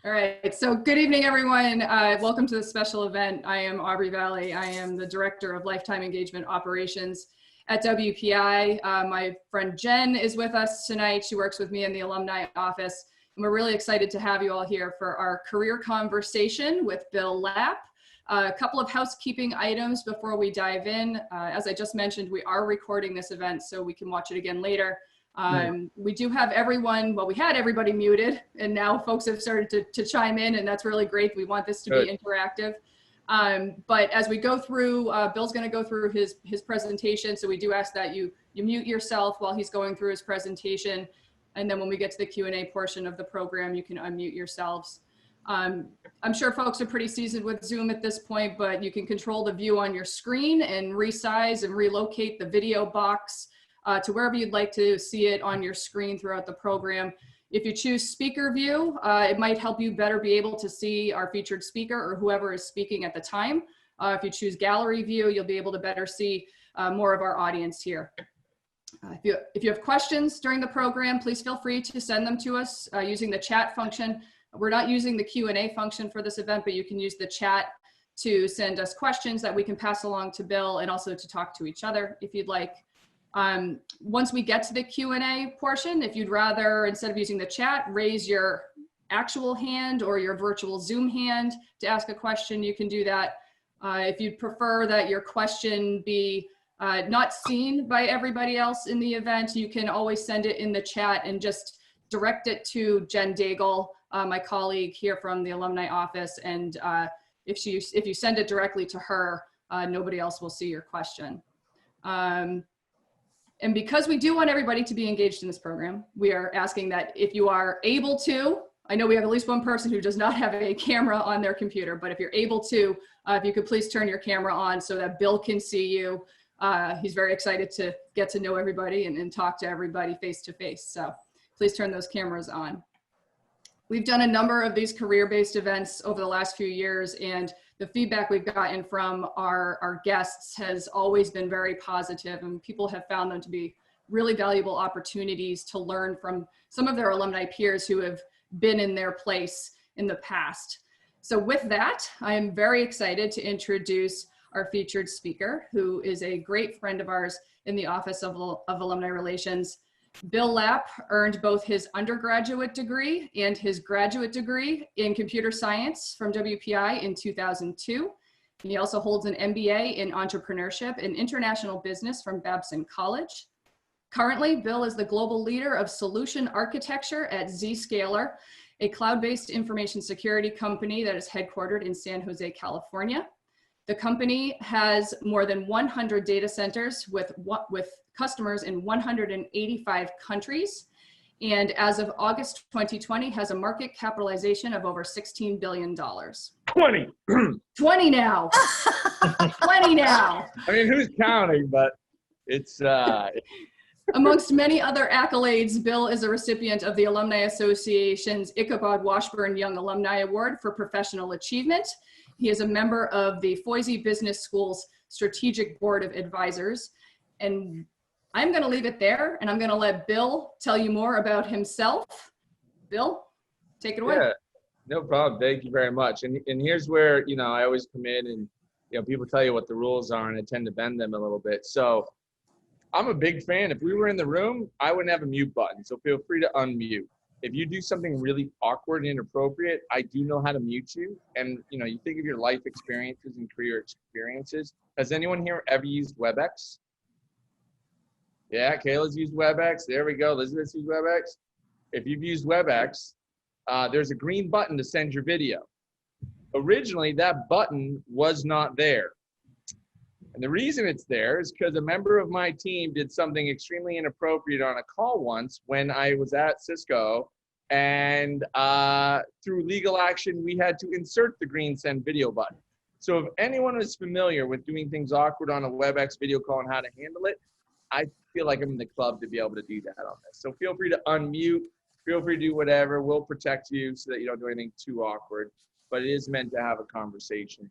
All right, so good evening, everyone. Welcome to this special event. I am Aubrey Valley. I am the Director of Lifetime Engagement Operations at WPI. My friend Jen is with us tonight. She works with me in the alumni office, and we're really excited to have you all here for our career conversation with Bill Lapp. A couple of housekeeping items before we dive in. As I just mentioned, we are recording this event so we can watch it again later. We do have everyone, well, we had everybody muted, and now folks have started to chime in, and that's really great. We want this to be interactive. But as we go through, Bill's going to go through his presentation, so we do ask that you mute yourself while he's going through his presentation, and then when we get to the Q&A portion of the program, you can unmute yourselves. I'm sure folks are pretty seasoned with Zoom at this point, but you can control the view on your screen and resize and relocate the video box to wherever you'd like to see it on your screen throughout the program. If you choose speaker view, it might help you better be able to see our featured speaker or whoever is speaking at the time. If you choose gallery view, you'll be able to better see more of our audience here. If you have questions during the program, please feel free to send them to us using the chat function. We're not using the Q&A function for this event, but you can use the chat to send us questions that we can pass along to Bill and also to talk to each other if you'd like. Once we get to the Q&A portion, if you'd rather, instead of using the chat, raise your actual hand or your virtual Zoom hand to ask a question, you can do that. If you'd prefer that your question be not seen by everybody else in the event, you can always send it in the chat and just direct it to Jen Daigle, my colleague here from the alumni office. And if you send it directly to her, nobody else will see your question. And because we do want everybody to be engaged in this program, we are asking that if you are able to, I know we have at least one person who does not have a camera on their computer, but if you're able to, if you could please turn your camera on so that Bill can see you. He's very excited to get to know everybody and talk to everybody face to face. So please turn those cameras on. We've done a number of these career-based events over the last few years, and the feedback we've gotten from our guests has always been very positive, and people have found them to be really valuable opportunities to learn from some of their alumni peers who have been in their place in the past. So with that, I am very excited to introduce our featured speaker, who is a great friend of ours in the Office of Alumni Relations. Bill Lapp earned both his undergraduate degree and his graduate degree in computer science from WPI in 2002. He also holds an MBA in entrepreneurship and international business from Babson College. Currently, Bill is the global leader of solution architecture at Zscaler, a cloud-based information security company that is headquartered in San Jose, California. The company has more than 100 data centers with customers in 185 countries. And as of August 2020, has a market capitalization of over $16 billion. 20. 20 now. 20 now. I mean, who's counting, but it's... Amongst many other accolades, Bill is a recipient of the Alumni Association's Ichabod Washburn Young Alumni Award for Professional Achievement. He is a member of the Foisey Business School's Strategic Board of Advisors. And I'm going to leave it there, and I'm going to let Bill tell you more about himself. Bill, take it away. Yeah, no problem. Thank you very much. And here's where, I always come in and, people tell you what the rules are, and I tend to bend them a little bit. So I'm a big fan. If we were in the room, I wouldn't have a mute button. So feel free to unmute. If you do something really awkward and inappropriate, I do know how to mute you. And, you think of your life experiences and career experiences. Has anyone here ever used WebEx? Yeah, Kayla's used WebEx. There we go. Elizabeth's used WebEx. If you've used WebEx, there's a green button to send your video. Originally, that button was not there. And the reason it's there is because a member of my team did something extremely inappropriate on a call once when I was at Cisco. And through legal action, we had to insert the green send video button. So if anyone is familiar with doing things awkward on a WebEx video call and how to handle it, I feel like I'm in the club to be able to do that on this. So feel free to unmute, feel free to do whatever. We'll protect you so that you don't do anything too awkward, but it is meant to have a conversation.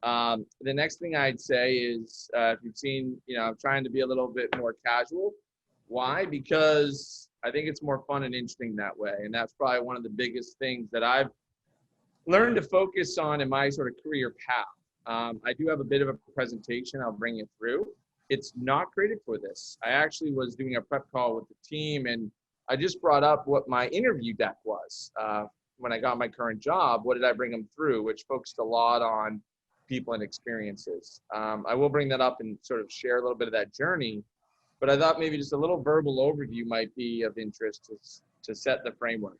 The next thing I'd say is, if you've seen, I'm trying to be a little bit more casual. Why? Because I think it's more fun and interesting that way. And that's probably one of the biggest things that I've learned to focus on in my sort of career path. I do have a bit of a presentation. I'll bring it through. It's not created for this. I actually was doing a prep call with the team, and I just brought up what my interview deck was. When I got my current job, what did I bring them through, which focused a lot on people and experiences. I will bring that up and sort of share a little bit of that journey, but I thought maybe just a little verbal overview might be of interest to set the framework.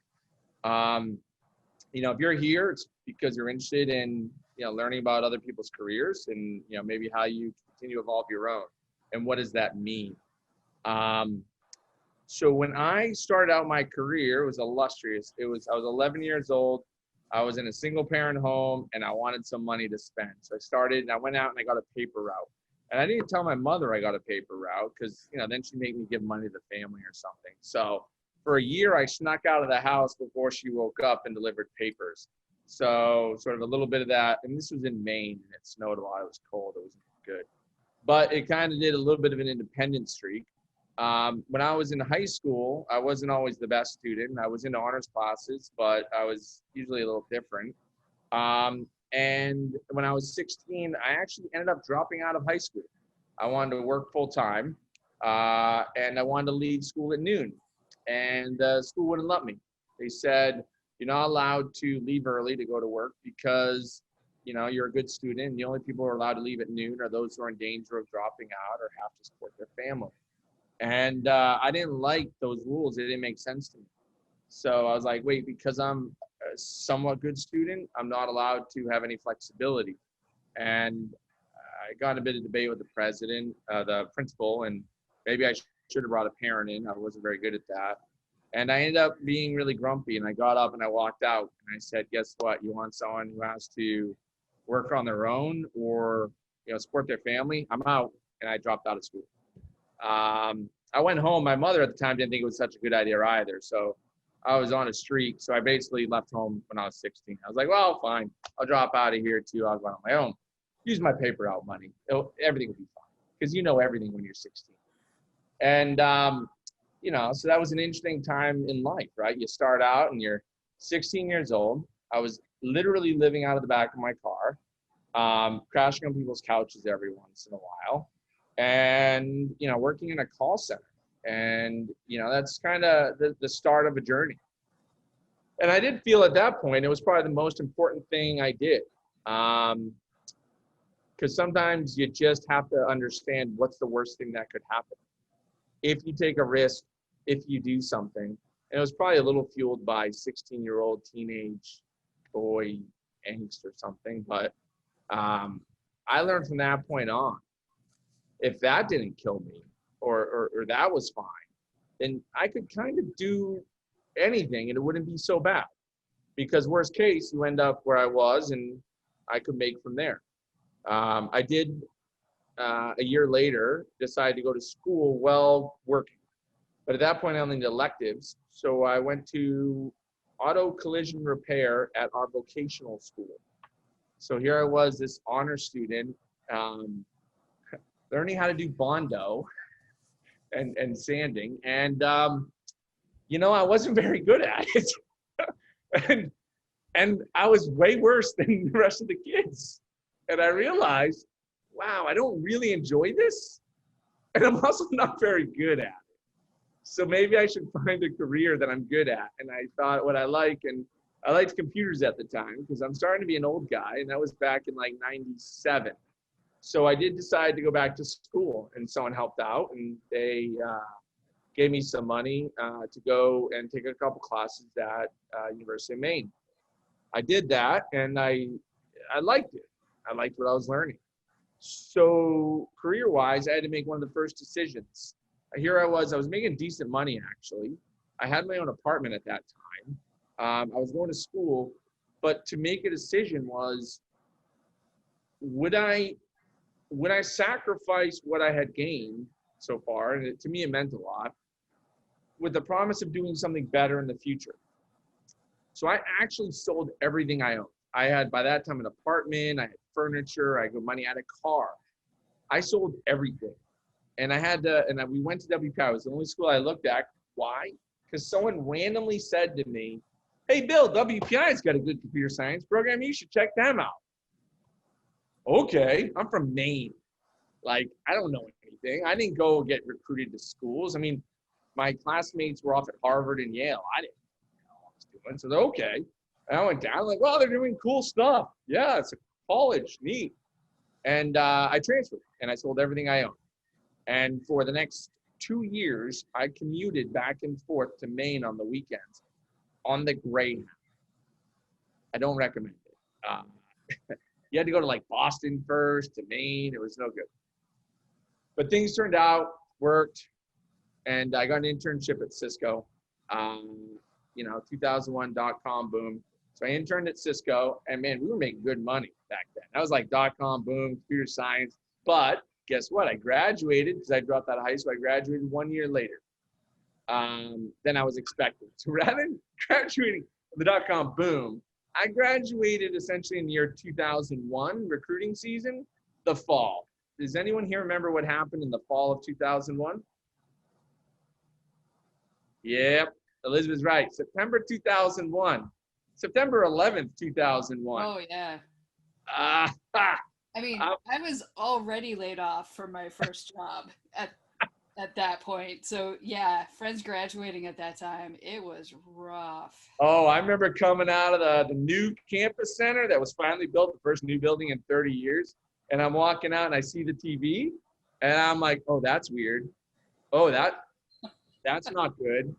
If you're here, it's because you're interested in, learning about other people's careers and, maybe how you continue to evolve your own. And what does that mean? So when I started out my career, it was illustrious. I was 11 years old. I was in a single parent home and I wanted some money to spend. So I started and I went out and I got a paper route. And I didn't tell my mother I got a paper route because, then she'd make me give money to the family or something. So for a year, I snuck out of the house before she woke up and delivered papers. So sort of a little bit of that. And this was in Maine and it snowed a lot. It was cold. It wasn't good. But it kind of did a little bit of an independent streak. When I was in high school, I wasn't always the best student. I was in honors classes, but I was usually a little different. And when I was 16, I actually ended up dropping out of high school. I wanted to work full time, and I wanted to leave school at noon. And the school wouldn't let me. They said, you're not allowed to leave early to go to work because, you're a good student. And the only people who are allowed to leave at noon are those who are in danger of dropping out or have to support their family. And I didn't like those rules. It didn't make sense to me. So I was like, wait, because I'm a somewhat good student, I'm not allowed to have any flexibility. And I got in a bit of debate with the president, the principal, and maybe I should have brought a parent in. I wasn't very good at that. And I ended up being really grumpy, and I got up and I walked out and I said, guess what? You want someone who has to work on their own or, support their family? I'm out. And I dropped out of school. I went home. My mother at the time didn't think it was such a good idea either. So I was on a streak. So I basically left home when I was 16. I was like, well, fine. I'll drop out of here too. I'll go on my own. Use my paper out money. Everything will be fine. Because you know everything when you're 16. And, so that was an interesting time in life, right? You start out and you're 16 years old. I was literally living out of the back of my car, crashing on people's couches every once in a while. And, working in a call center. And, that's kind of the start of a journey. And I did feel at that point, it was probably the most important thing I did. Because sometimes you just have to understand what's the worst thing that could happen. If you take a risk, if you do something. And it was probably a little fueled by 16-year-old teenage boy angst or something. But I learned from that point on, if that didn't kill me or that was fine, then I could kind of do anything and it wouldn't be so bad. Because worst case, you end up where I was and I could make from there. I did, a year later, decide to go to school while working. But at that point, I only did electives. So I went to auto collision repair at our vocational school. So here I was, this honor student, learning how to do Bondo and sanding. And, I wasn't very good at it. and I was way worse than the rest of the kids. And I realized, wow, I don't really enjoy this. And I'm also not very good at it. So maybe I should find a career that I'm good at. And I thought what I like, and I liked computers at the time because I'm starting to be an old guy. And that was back in like 97. So I did decide to go back to school, and someone helped out, and they gave me some money to go and take a couple classes at University of Maine. I did that, and I liked it. I liked what I was learning. So career-wise, I had to make one of the first decisions. Here I was making decent money, actually. I had my own apartment at that time. I was going to school, but to make a decision was, would I sacrifice what I had gained so far, and to me it meant a lot, with the promise of doing something better in the future? So I actually sold everything I owned. I had, by that time, an apartment, I had furniture, I had money, I had a car. I sold everything. And we went to WPI. It was the only school I looked at. Why? Because someone randomly said to me, Hey, Bill, WPI's got a good computer science program. You should check them out. Okay, I'm from Maine. Like, I don't know anything. I didn't go get recruited to schools. I mean, my classmates were off at Harvard and Yale. I didn't know what I was doing. So they're okay. And I went down like, well, they're doing cool stuff. Yeah, it's a college, neat. And I transferred and I sold everything I owned. And for the next 2 years, I commuted back and forth to Maine on the weekends on the Greyhound. I don't recommend it. You had to go to like Boston first to Maine. It was no good. But things turned out, worked, and I got an internship at Cisco. 2001 dot-com boom. So I interned at Cisco, and man, we were making good money back then. That was like dot-com boom, computer science. But guess what? I graduated because I dropped out of high school. I graduated 1 year later than I was expecting. So rather than graduating the dot-com boom, I graduated essentially in the year 2001 recruiting season, the fall. Does anyone here remember what happened in the fall of 2001? Yep, Elizabeth's right. September 2001. September 11th, 2001. Oh, yeah. I I was already laid off from my first job at that point. So, yeah, friends graduating at that time, it was rough. Oh, I remember coming out of the new campus center that was finally built, the first new building in 30 years. And I'm walking out and I see the TV and I'm like, oh, that's weird. Oh, that's not good.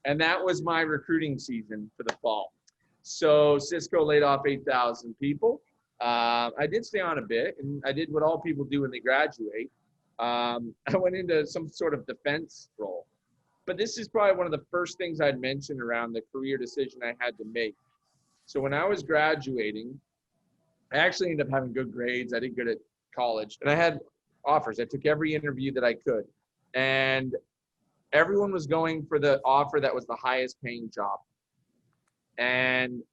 And that was my recruiting season for the fall. So Cisco laid off 8,000 people. I did stay on a bit, and I did what all people do when they graduate. I went into some sort of defense role. But this is probably one of the first things I'd mentioned around the career decision I had to make. So when I was graduating, I actually ended up having good grades. I did good at college, and I had offers. I took every interview that I could, and everyone was going for the offer that was the highest paying job and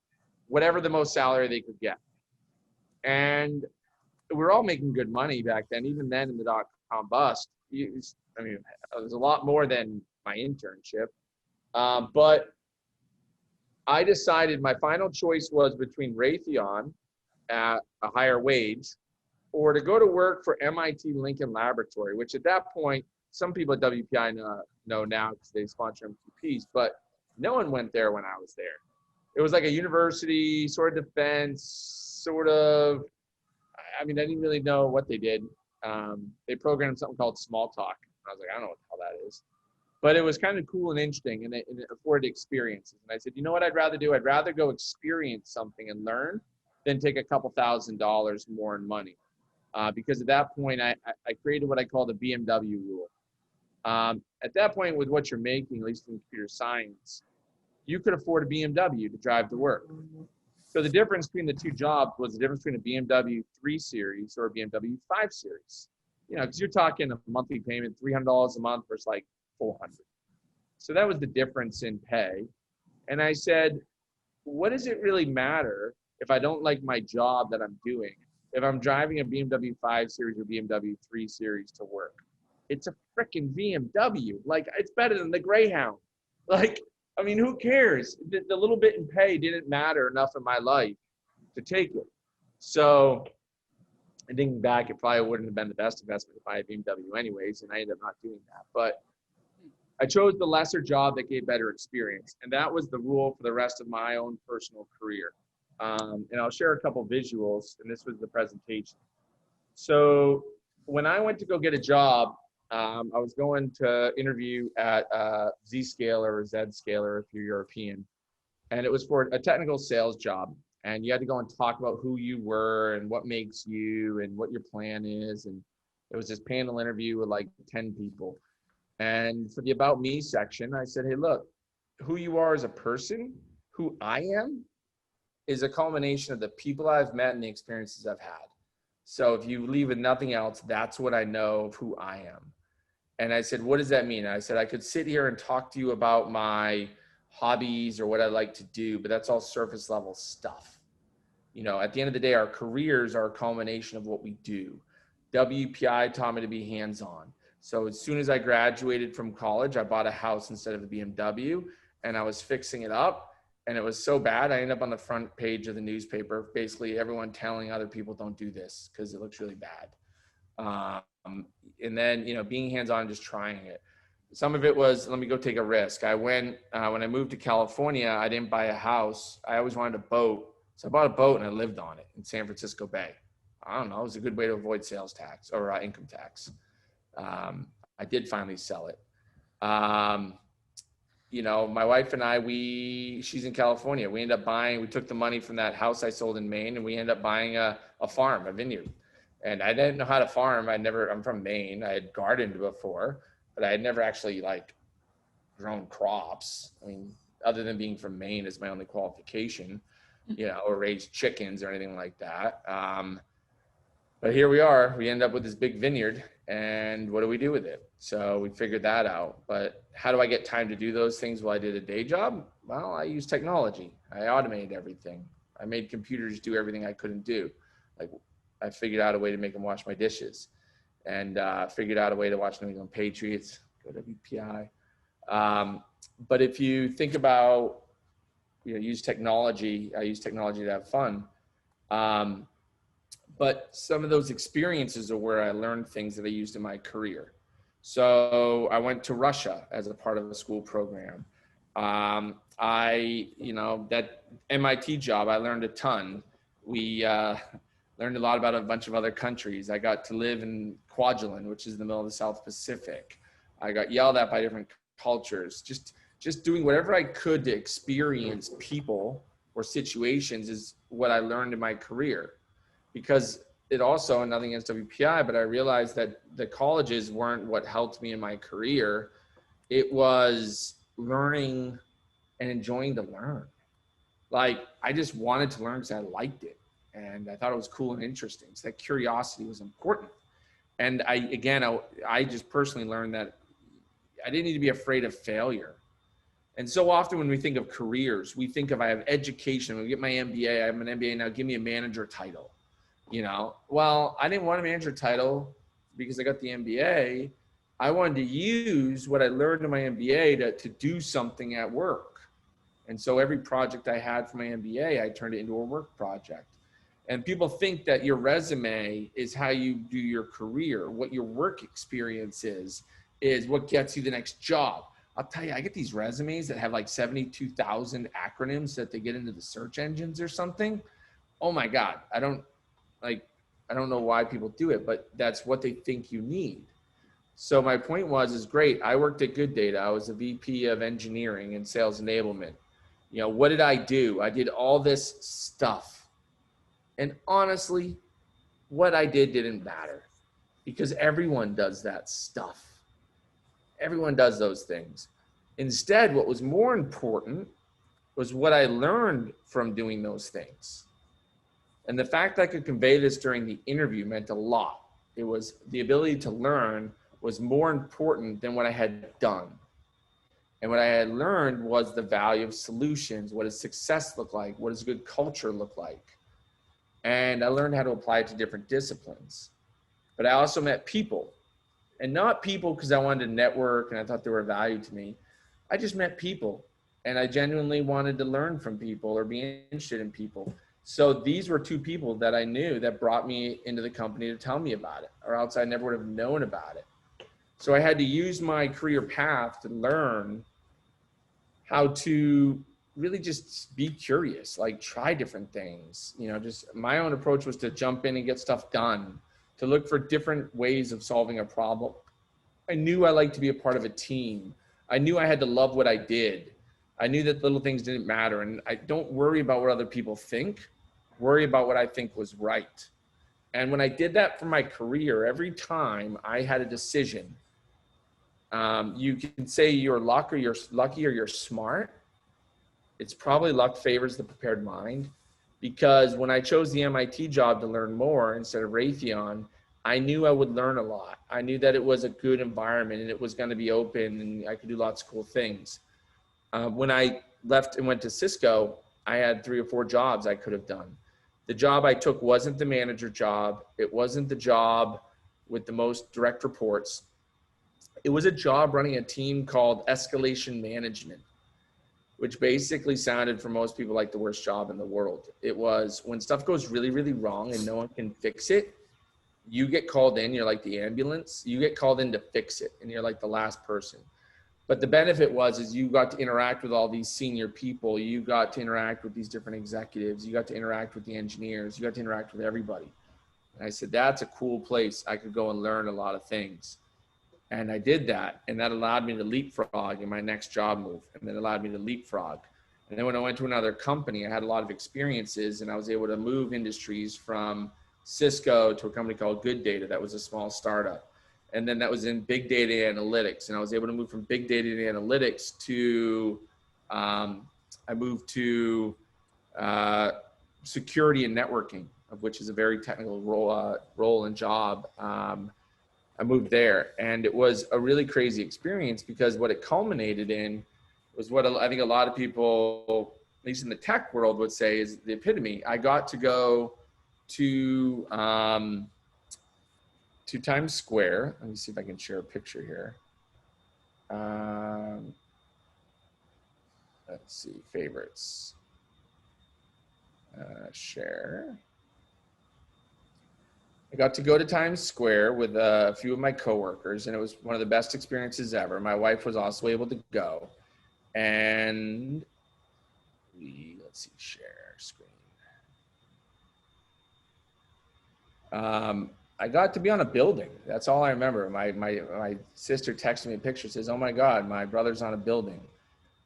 whatever the most salary they could get. And we were all making good money back then. Even then in the dot-com bust, it was a lot more than my internship. But I decided my final choice was between Raytheon at a higher wage or to go to work for MIT Lincoln Laboratory, which at that point, some people at WPI know now because they sponsor MQPs, but no one went there when I was there. It was like a university, sort of defense, sort of, I didn't really know what they did. They programmed something called Small Talk. I was like, I don't know what the hell that is. But it was kind of cool and interesting, and it afforded experiences. And I said, you know what I'd rather do? I'd rather go experience something and learn than take a couple $1,000s more in money. Because at that point, I created what I call the Bmw Rule. At that point, with what you're making, at least in computer science, you could afford a BMW to drive to work. So the difference between the two jobs was the difference between a BMW 3 Series or a BMW 5 Series. Because you're talking a monthly payment, $300 a month versus like $400. So that was the difference in pay. And I said, what does it really matter if I don't like my job that I'm doing, if I'm driving a BMW 5 Series or BMW 3 Series to work? It's a freaking BMW. Like, it's better than the Greyhound. Like, who cares? The little bit in pay didn't matter enough in my life to take it. So, and thinking back, it probably wouldn't have been the best investment if I had BMW anyways, and I ended up not doing that. But I chose the lesser job that gave better experience, and that was the rule for the rest of my own personal career. And I'll share a couple visuals, and this was the presentation. So when I went to go get a job, I was going to interview at Zscaler or Zscaler if you're European, and it was for a technical sales job. And you had to go and talk about who you were and what makes you and what your plan is. And it was this panel interview with like 10 people. And for the About Me section, I said, hey, look, who you are as a person, who I am, is a culmination of the people I've met and the experiences I've had. So if you leave with nothing else, that's what I know of who I am. And I said, what does that mean? I said, I could sit here and talk to you about my hobbies or what I like to do, but that's all surface level stuff. At the end of the day, our careers are a culmination of what we do. WPI taught me to be hands-on. So as soon as I graduated from college, I bought a house instead of a BMW, and I was fixing it up. And it was so bad, I ended up on the front page of the newspaper, basically everyone telling other people don't do this because it looks really bad. And then, being hands-on and just trying it. Some of it was, let me go take a risk. I went, when I moved to California, I didn't buy a house. I always wanted a boat. So I bought a boat and I lived on it in San Francisco Bay. I don't know, it was a good way to avoid sales tax or income tax. I did finally sell it. My wife and I, she's in California. We took the money from that house I sold in Maine and we ended up buying a farm, a vineyard. And I didn't know how to farm. I'm from Maine. I had gardened before, but I had never actually grown crops. I mean, other than being from Maine is my only qualification, or raised chickens or anything like that. But here we are, we end up with this big vineyard, and what do we do with it? So we figured that out. But how do I get time to do those things while I did a day job? Well, I use technology. I automated everything. I made computers do everything I couldn't do. I figured out a way to make them wash my dishes, and figured out a way to watch New England Patriots, go WPI. But if you think about, use technology, I use technology to have fun. But some of those experiences are where I learned things that I used in my career. So I went to Russia as a part of a school program. That MIT job, I learned a ton. We learned a lot about a bunch of other countries. I got to live in Kwajalein, which is in the middle of the South Pacific. I got yelled at by different cultures. Just doing whatever I could to experience people or situations is what I learned in my career. Because it also, and nothing against WPI, but I realized that the colleges weren't what helped me in my career. It was learning and enjoying to learn. I just wanted to learn because I liked it. And I thought it was cool and interesting. So that curiosity was important. And I just personally learned that I didn't need to be afraid of failure. And so often when we think of careers, we think of, I have education, I get my MBA, I have an MBA now, give me a manager title. Well, I didn't want a manager title because I got the MBA. I wanted to use what I learned in my MBA to do something at work. And so every project I had for my MBA, I turned it into a work project. And people think that your resume is how you do your career. What your work experience is what gets you the next job. I'll tell you, I get these resumes that have 72,000 acronyms that they get into the search engines or something. Oh my God, I don't know why people do it, but that's what they think you need. So my point is great. I worked at Good Data. I was a VP of engineering and sales enablement. What did I do? I did all this stuff. And honestly, what I did didn't matter because everyone does that stuff. Everyone does those things. Instead, what was more important was what I learned from doing those things. And the fact that I could convey this during the interview meant a lot. It was the ability to learn was more important than what I had done. And what I had learned was the value of solutions. What does success look like? What does good culture look like? And I learned how to apply it to different disciplines. But I also met people, and not people because I wanted to network and I thought they were of value to me. I just met people and I genuinely wanted to learn from people or be interested in people. So these were two people that I knew that brought me into the company to tell me about it, or else I never would have known about it. So I had to use my career path to learn how to really just be curious, try different things. Just my own approach was to jump in and get stuff done, to look for different ways of solving a problem. I knew I liked to be a part of a team. I knew I had to love what I did. I knew that little things didn't matter. And I don't worry about what other people think, worry about what I think was right. And when I did that for my career, every time I had a decision, you can say you're lucky or you're smart. It's probably luck favors the prepared mind, because when I chose the MIT job to learn more instead of Raytheon, I knew I would learn a lot. I knew that it was a good environment and it was going to be open and I could do lots of cool things. When I left and went to Cisco, I had 3 or 4 jobs I could have done. The job I took wasn't the manager job. It wasn't the job with the most direct reports. It was a job running a team called escalation management. which basically sounded for most people like the worst job in the world. It was when stuff goes really, really wrong and no one can fix it, you get called in, you're like the ambulance, you get called in to fix it, and you're like the last person. But the benefit is you got to interact with all these senior people, you got to interact with these different executives, you got to interact with the engineers, you got to interact with everybody. And I said, that's a cool place. I could go and learn a lot of things. And I did that, and that allowed me to leapfrog in my next job move, and then allowed me to leapfrog. And then when I went to another company, I had a lot of experiences, and I was able to move industries from Cisco to a company called Good Data that was a small startup. And then that was in big data analytics. And I was able to move from big data analytics to, I moved to security and networking, of which is a very technical role and job. I moved there, and it was a really crazy experience because what it culminated in was what I think a lot of people, at least in the tech world, would say is the epitome. I got to go to Times Square. Let me see if I can share a picture here. Let's see, favorites. Share. I got to go to Times Square with a few of my coworkers, and it was one of the best experiences ever. My wife was also able to go, and let's see, share screen. I got to be on a building. That's all I remember. My sister texted me a picture, says, "Oh my God, my brother's on a building."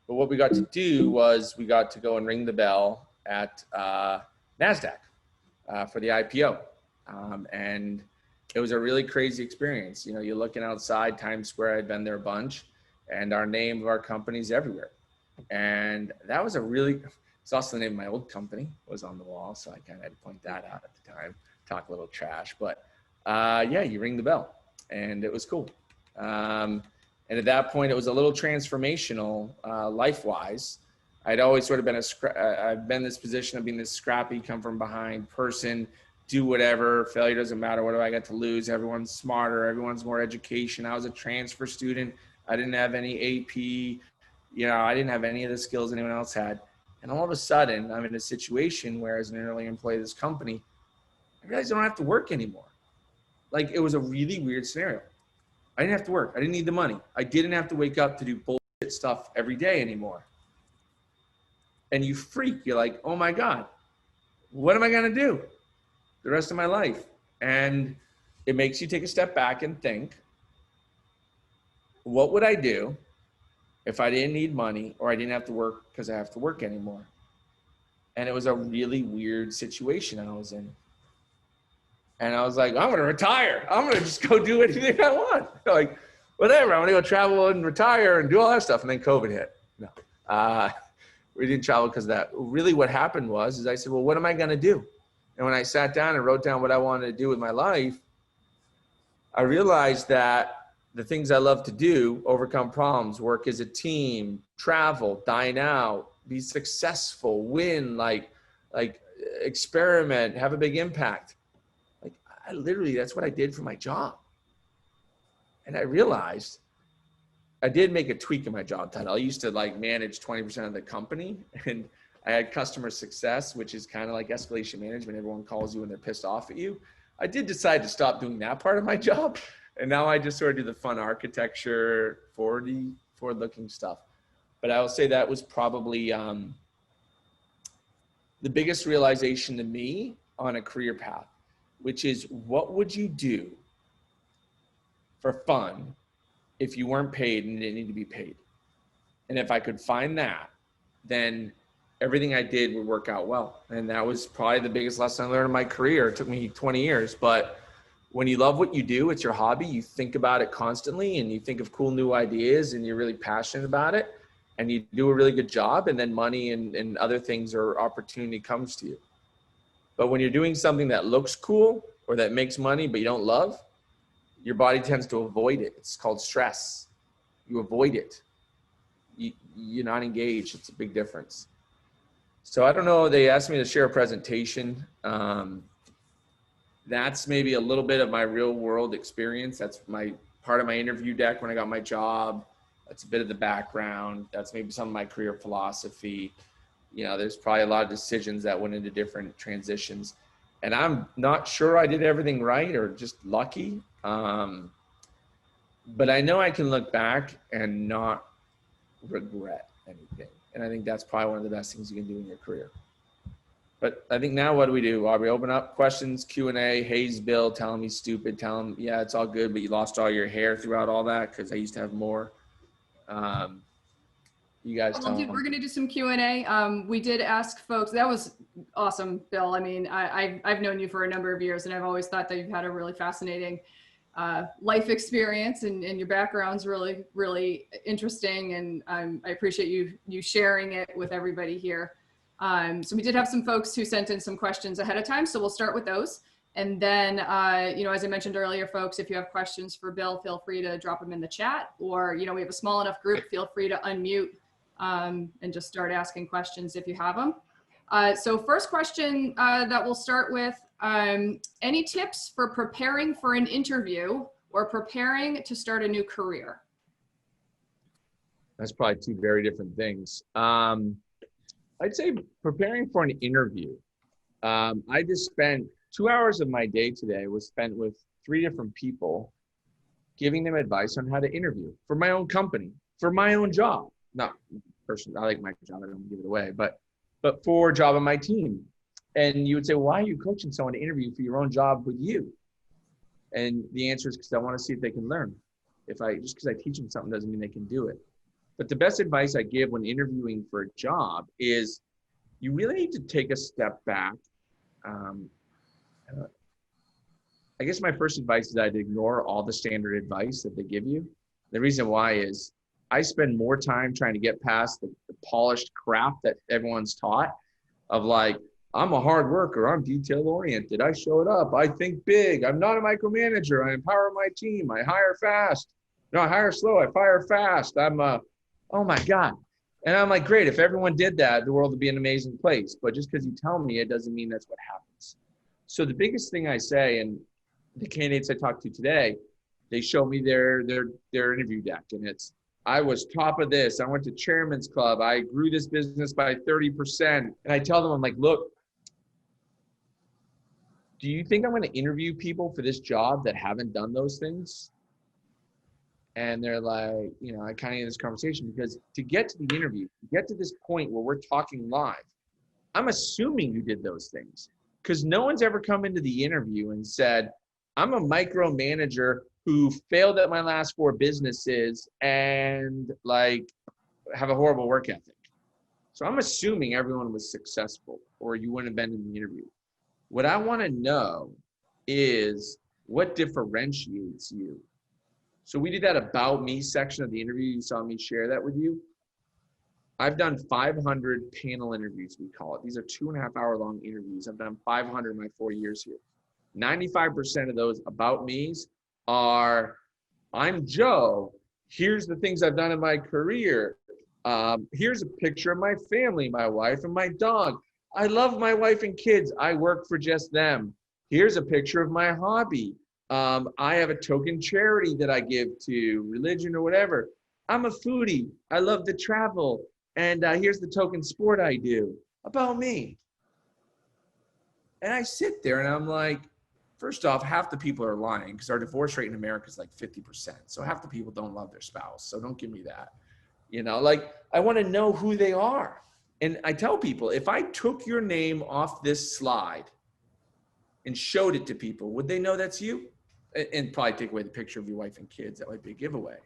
But what we got to do was we got to go and ring the bell at NASDAQ for the IPO. And it was a really crazy experience. You know, you're looking outside Times Square, I'd been there a bunch, and our name of our company's everywhere. And that was it's also the name of my old company was on the wall. So I kind of had to point that out at the time, talk a little trash, but yeah, you ring the bell, and it was cool. And at that point, it was a little transformational life-wise. I'd always sort of been I've been in this position of being this scrappy, come from behind person, do whatever, failure doesn't matter, what do I got to lose? Everyone's smarter, everyone's more education. I was a transfer student. I didn't have any AP, you know, I didn't have any of the skills anyone else had. And all of a sudden, I'm in a situation where as an early employee of this company, I realized I don't have to work anymore. Like, it was a really weird scenario. I didn't have to work. I didn't need the money. I didn't have to wake up to do bullshit stuff every day anymore. And you freak, you're like, oh my God, what am I gonna do the rest of my life? And it makes you take a step back and think, what would I do if I didn't need money or I didn't have to work because I have to work anymore? And it was a really weird situation I was in. And I was like, I'm gonna retire. I'm gonna just go do anything I want. Like, whatever, I'm gonna go travel and retire and do all that stuff. And then COVID hit. No, we didn't travel because of that. Really what happened was I said, well, what am I gonna do? And when I sat down and wrote down what I wanted to do with my life, I realized that the things I love to do, overcome problems, work as a team, travel, dine out, be successful, win, like experiment, have a big impact. Like, I literally, that's what I did for my job. And I realized I did make a tweak in my job title. I used to like manage 20% of the company, and I had customer success, which is kind of like escalation management. Everyone calls you when they're pissed off at you. I did decide to stop doing that part of my job. And now I just sort of do the fun architecture, forward-looking stuff. But I will say that was probably the biggest realization to me on a career path, which is, what would you do for fun if you weren't paid and didn't need to be paid? And if I could find that, then everything I did would work out well. And that was probably the biggest lesson I learned in my career. It took me 20 years, but when you love what you do, it's your hobby, you think about it constantly and you think of cool new ideas and you're really passionate about it and you do a really good job, and then money and other things or opportunity comes to you. But when you're doing something that looks cool or that makes money but you don't love, your body tends to avoid it. It's called stress. You avoid it. You're not engaged. It's a big difference. So I don't know, they asked me to share a presentation. That's maybe a little bit of my real world experience. That's my part of my interview deck when I got my job. That's a bit of the background. That's maybe some of my career philosophy. You know, there's probably a lot of decisions that went into different transitions. And I'm not sure I did everything right or just lucky. But I know I can look back and not regret anything. And I think that's probably one of the best things you can do in your career. But I think now what do we do? We open up questions, Q&A. Hayes Bill, tell him he's stupid. Tell him, yeah, it's all good, but you lost all your hair throughout all that because I used to have more. You guys tell him. We're going to do some Q&A. We did ask folks. That was awesome, Bill. I mean, I've known you for a number of years, and I've always thought that you've had a really fascinating life experience, and your background's really, really interesting. And I appreciate you sharing it with everybody here. So we did have some folks who sent in some questions ahead of time, so we'll start with those. And then, you know, as I mentioned earlier, folks, if you have questions for Bill, feel free to drop them in the chat, or, you know, we have a small enough group, feel free to unmute and just start asking questions if you have them. So first question that we'll start with, any tips for preparing for an interview or preparing to start a new career? That's probably two very different things. I'd say preparing for an interview. I just spent 2 hours of my day today was spent with 3 different people, giving them advice on how to interview for my own company, for my own job. Not personally, I like my job, I don't give it away, but for a job on my team. And you would say, why are you coaching someone to interview for your own job with you? And the answer is because I want to see if they can learn. Just because I teach them something doesn't mean they can do it. But the best advice I give when interviewing for a job is you really need to take a step back. I guess my first advice is I'd ignore all the standard advice that they give you. The reason why is I spend more time trying to get past the polished crap that everyone's taught of like, I'm a hard worker, I'm detail oriented, I showed up, I think big, I'm not a micromanager, I empower my team, I hire fast. No, I hire slow, I fire fast. Oh my God. And I'm like, great, if everyone did that, the world would be an amazing place. But just because you tell me, it doesn't mean that's what happens. So the biggest thing I say, and the candidates I talked to today, they show me their interview deck, and it's, I was top of this, I went to chairman's club, I grew this business by 30%. And I tell them, I'm like, look, do you think I'm going to interview people for this job that haven't done those things? And they're like, you know, I kind of get this conversation because to get to the interview, to get to this point where we're talking live, I'm assuming you did those things because no one's ever come into the interview and said, I'm a micromanager who failed at my last 4 businesses and like have a horrible work ethic. So I'm assuming everyone was successful or you wouldn't have been in the interview. What I want to know is what differentiates you. So we did that about me section of the interview. You saw me share that with you. I've done 500 panel interviews, we call it. These are 2.5 hour long interviews. I've done 500 in my 4 years here. 95% of those about me's are, I'm Joe. Here's the things I've done in my career. Here's a picture of my family, my wife and my dog. I love my wife and kids. I work for just them. Here's a picture of my hobby. I have a token charity that I give to religion or whatever. I'm a foodie. I love to travel. And here's the token sport I do. About me. And I sit there and I'm like, first off, half the people are lying because our divorce rate in America is like 50%. So half the people don't love their spouse. So don't give me that. You know, like I want to know who they are. And I tell people, if I took your name off this slide and showed it to people, would they know that's you? And probably take away the picture of your wife and kids. That might be a giveaway.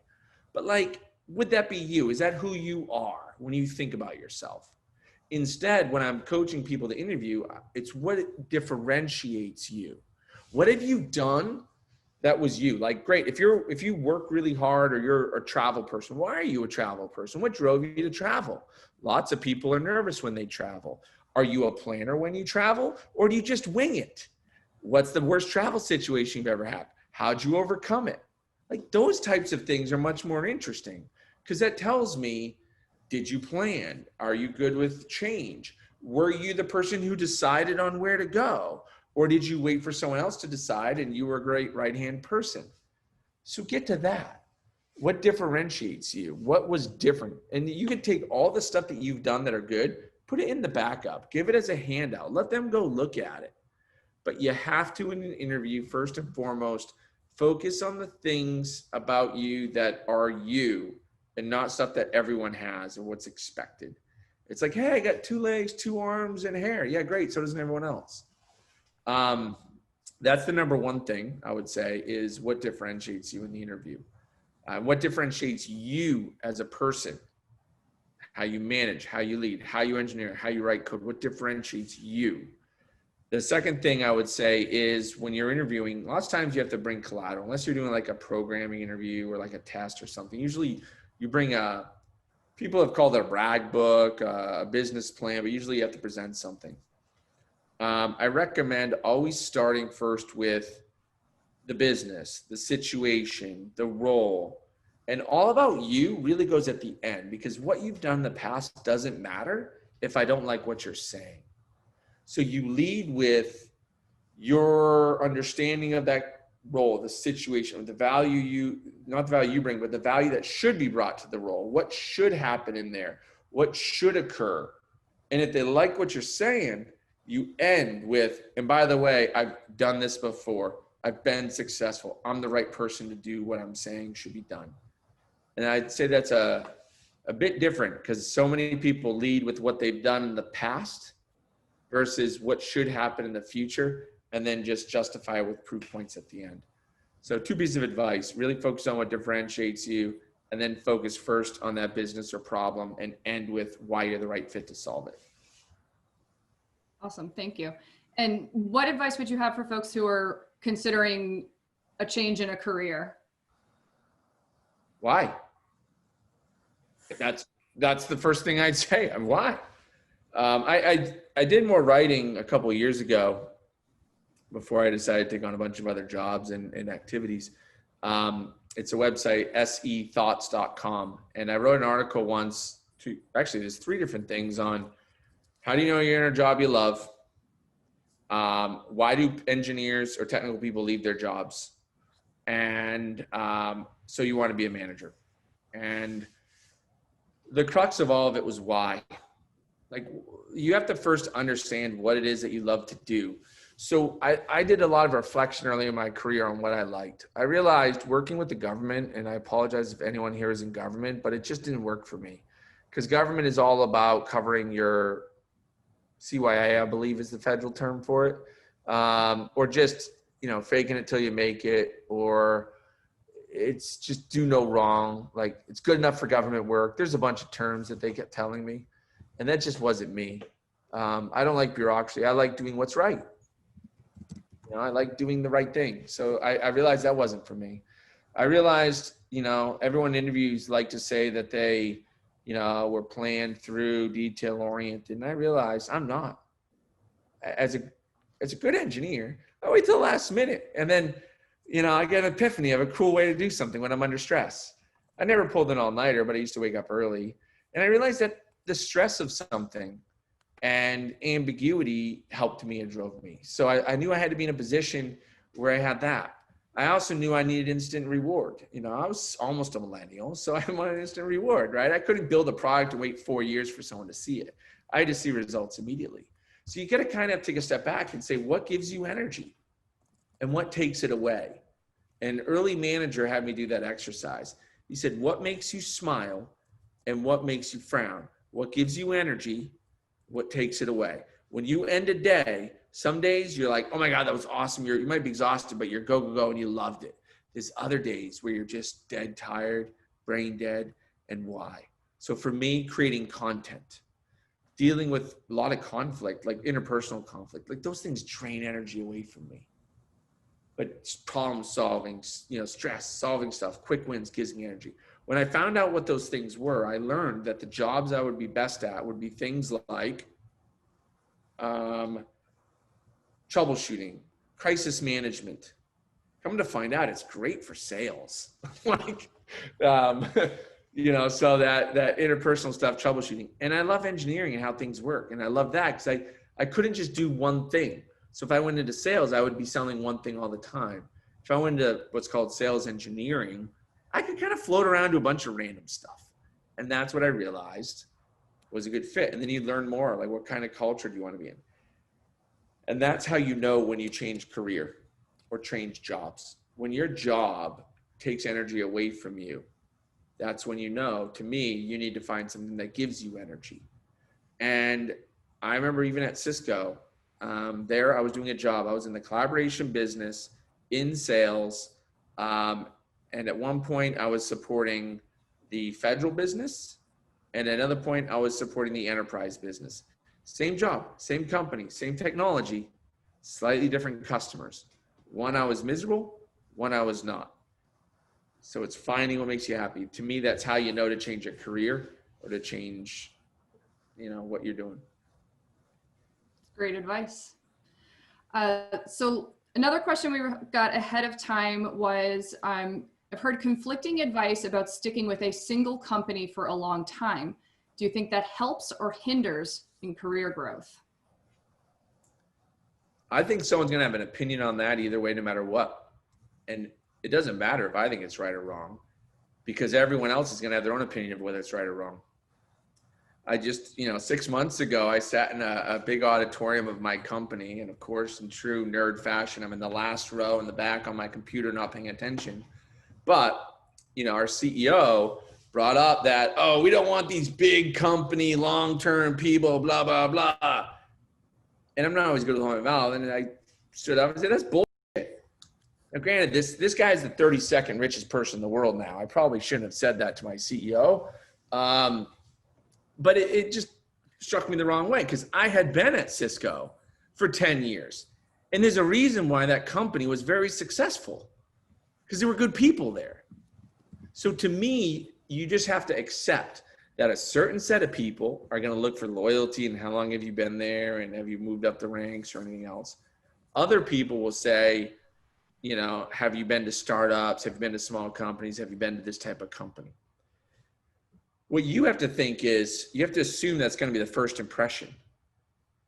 But like, would that be you? Is that who you are when you think about yourself? Instead, when I'm coaching people to interview, it's what differentiates you. What have you done that was you? Like, great, if you work really hard or you're a travel person, why are you a travel person? What drove you to travel? Lots of people are nervous when they travel. Are you a planner when you travel, or do you just wing it? What's the worst travel situation you've ever had? How'd you overcome it? Like those types of things are much more interesting because that tells me, did you plan? Are you good with change? Were you the person who decided on where to go? Or did you wait for someone else to decide and you were a great right-hand person? So get to that. What differentiates you? What was different? And you can take all the stuff that you've done that are good, put it in the backup, give it as a handout, let them go look at it. But you have to, in an interview, first and foremost, focus on the things about you that are you and not stuff that everyone has and what's expected. It's like, hey, I got 2 legs, 2 arms, and hair. Yeah, great. So doesn't everyone else. That's the number one thing I would say is what differentiates you in the interview. What differentiates you as a person, how you manage, how you lead, how you engineer, how you write code, what differentiates you. The second thing I would say is when you're interviewing, lots of times you have to bring collateral, unless you're doing like a programming interview or like a test or something. Usually you bring people have called it a brag book, a business plan, but usually you have to present something. I recommend always starting first with the business, the situation, the role, and all about you really goes at the end, because what you've done in the past doesn't matter if I don't like what you're saying. So you lead with your understanding of that role, the situation, the value not the value you bring, but the value that should be brought to the role. What should happen in there? What should occur? And if they like what you're saying, you end with, and by the way, I've done this before. I've been successful. I'm the right person to do what I'm saying should be done. And I'd say that's a bit different, because so many people lead with what they've done in the past versus what should happen in the future, and then just justify it with proof points at the end. So 2 pieces of advice: really focus on what differentiates you, and then focus first on that business or problem and end with why you're the right fit to solve it. Awesome. Thank you. And what advice would you have for folks who are considering a change in a career? Why? That's the first thing I'd say. Why? I did more writing a couple of years ago before I decided to take on a bunch of other jobs and activities. It's a website, sethoughts.com. And I wrote an article once actually there's 3 different things on how do you know you're in a job you love? Why do engineers or technical people leave their jobs? And so you want to be a manager. And the crux of all of it was why. Like, you have to first understand what it is that you love to do. So I did a lot of reflection early in my career on what I liked. I realized working with the government, and I apologize if anyone here is in government, but it just didn't work for me, because government is all about covering your CYA, I believe is the federal term for it, or just, faking it till you make it, or it's just do no wrong. Like, it's good enough for government work. There's a bunch of terms that they kept telling me, and that just wasn't me. I don't like bureaucracy. I like doing what's right. I like doing the right thing. So I realized that wasn't for me. I realized, everyone in interviews like to say that they, were planned through, detail oriented. And I realized I'm not. As a good engineer, I wait till the last minute. And then, I get an epiphany of a cool way to do something when I'm under stress. I never pulled an all-nighter, but I used to wake up early. And I realized that the stress of something and ambiguity helped me and drove me. So I knew I had to be in a position where I had that. I also knew I needed instant reward. I was almost a millennial, so I wanted instant reward, right? I couldn't build a product and wait 4 years for someone to see it. I had to see results immediately. So you got to kind of take a step back and say, what gives you energy and what takes it away? An early manager had me do that exercise. He said, what makes you smile and what makes you frown? What gives you energy? What takes it away? When you end a day, some days you're like, oh my God, that was awesome. You might be exhausted, but you're go and you loved it. There's other days where you're just dead tired, brain dead, and why? So for me, creating content, dealing with a lot of conflict, like interpersonal conflict, like those things drain energy away from me. But problem solving, stress, solving stuff, quick wins gives me energy. When I found out what those things were, I learned that the jobs I would be best at would be things like troubleshooting, crisis management. Come to find out, it's great for sales. So that interpersonal stuff, troubleshooting. And I love engineering and how things work. And I love that because I couldn't just do one thing. So if I went into sales, I would be selling one thing all the time. If I went into what's called sales engineering, I could kind of float around to a bunch of random stuff. And that's what I realized was a good fit. And then you learn more, like what kind of culture do you want to be in? And that's how you know when you change career or change jobs. When your job takes energy away from you, that's when you know, to me, you need to find something that gives you energy. And I remember even at Cisco, there I was doing a job. I was in the collaboration business, in sales, and at one point I was supporting the federal business, and at another point I was supporting the enterprise business. Same job, same company, same technology, slightly different customers. One I was miserable, one I was not. So it's finding what makes you happy. To me, that's how you know to change a career or to change, what you're doing. Great advice. So another question we got ahead of time was, I've heard conflicting advice about sticking with a single company for a long time. Do you think that helps or hinders in career growth? I think someone's going to have an opinion on that either way, no matter what. And it doesn't matter if I think it's right or wrong, because everyone else is going to have their own opinion of whether it's right or wrong. I just, 6 months ago, I sat in a big auditorium of my company. And of course, in true nerd fashion, I'm in the last row in the back on my computer, not paying attention. But, our CEO brought up that, oh, we don't want these big company, long-term people, blah, blah, blah. And I'm not always good with my mouth. And I stood up and said, that's bullshit. Now, granted, this guy is the 32nd richest person in the world now. I probably shouldn't have said that to my CEO. But it just struck me the wrong way, because I had been at Cisco for 10 years. And there's a reason why that company was very successful, because there were good people there. So to me, you just have to accept that a certain set of people are going to look for loyalty and how long have you been there and have you moved up the ranks or anything else. Other people will say, have you been to startups? Have you been to small companies? Have you been to this type of company? What you have to think is you have to assume that's going to be the first impression.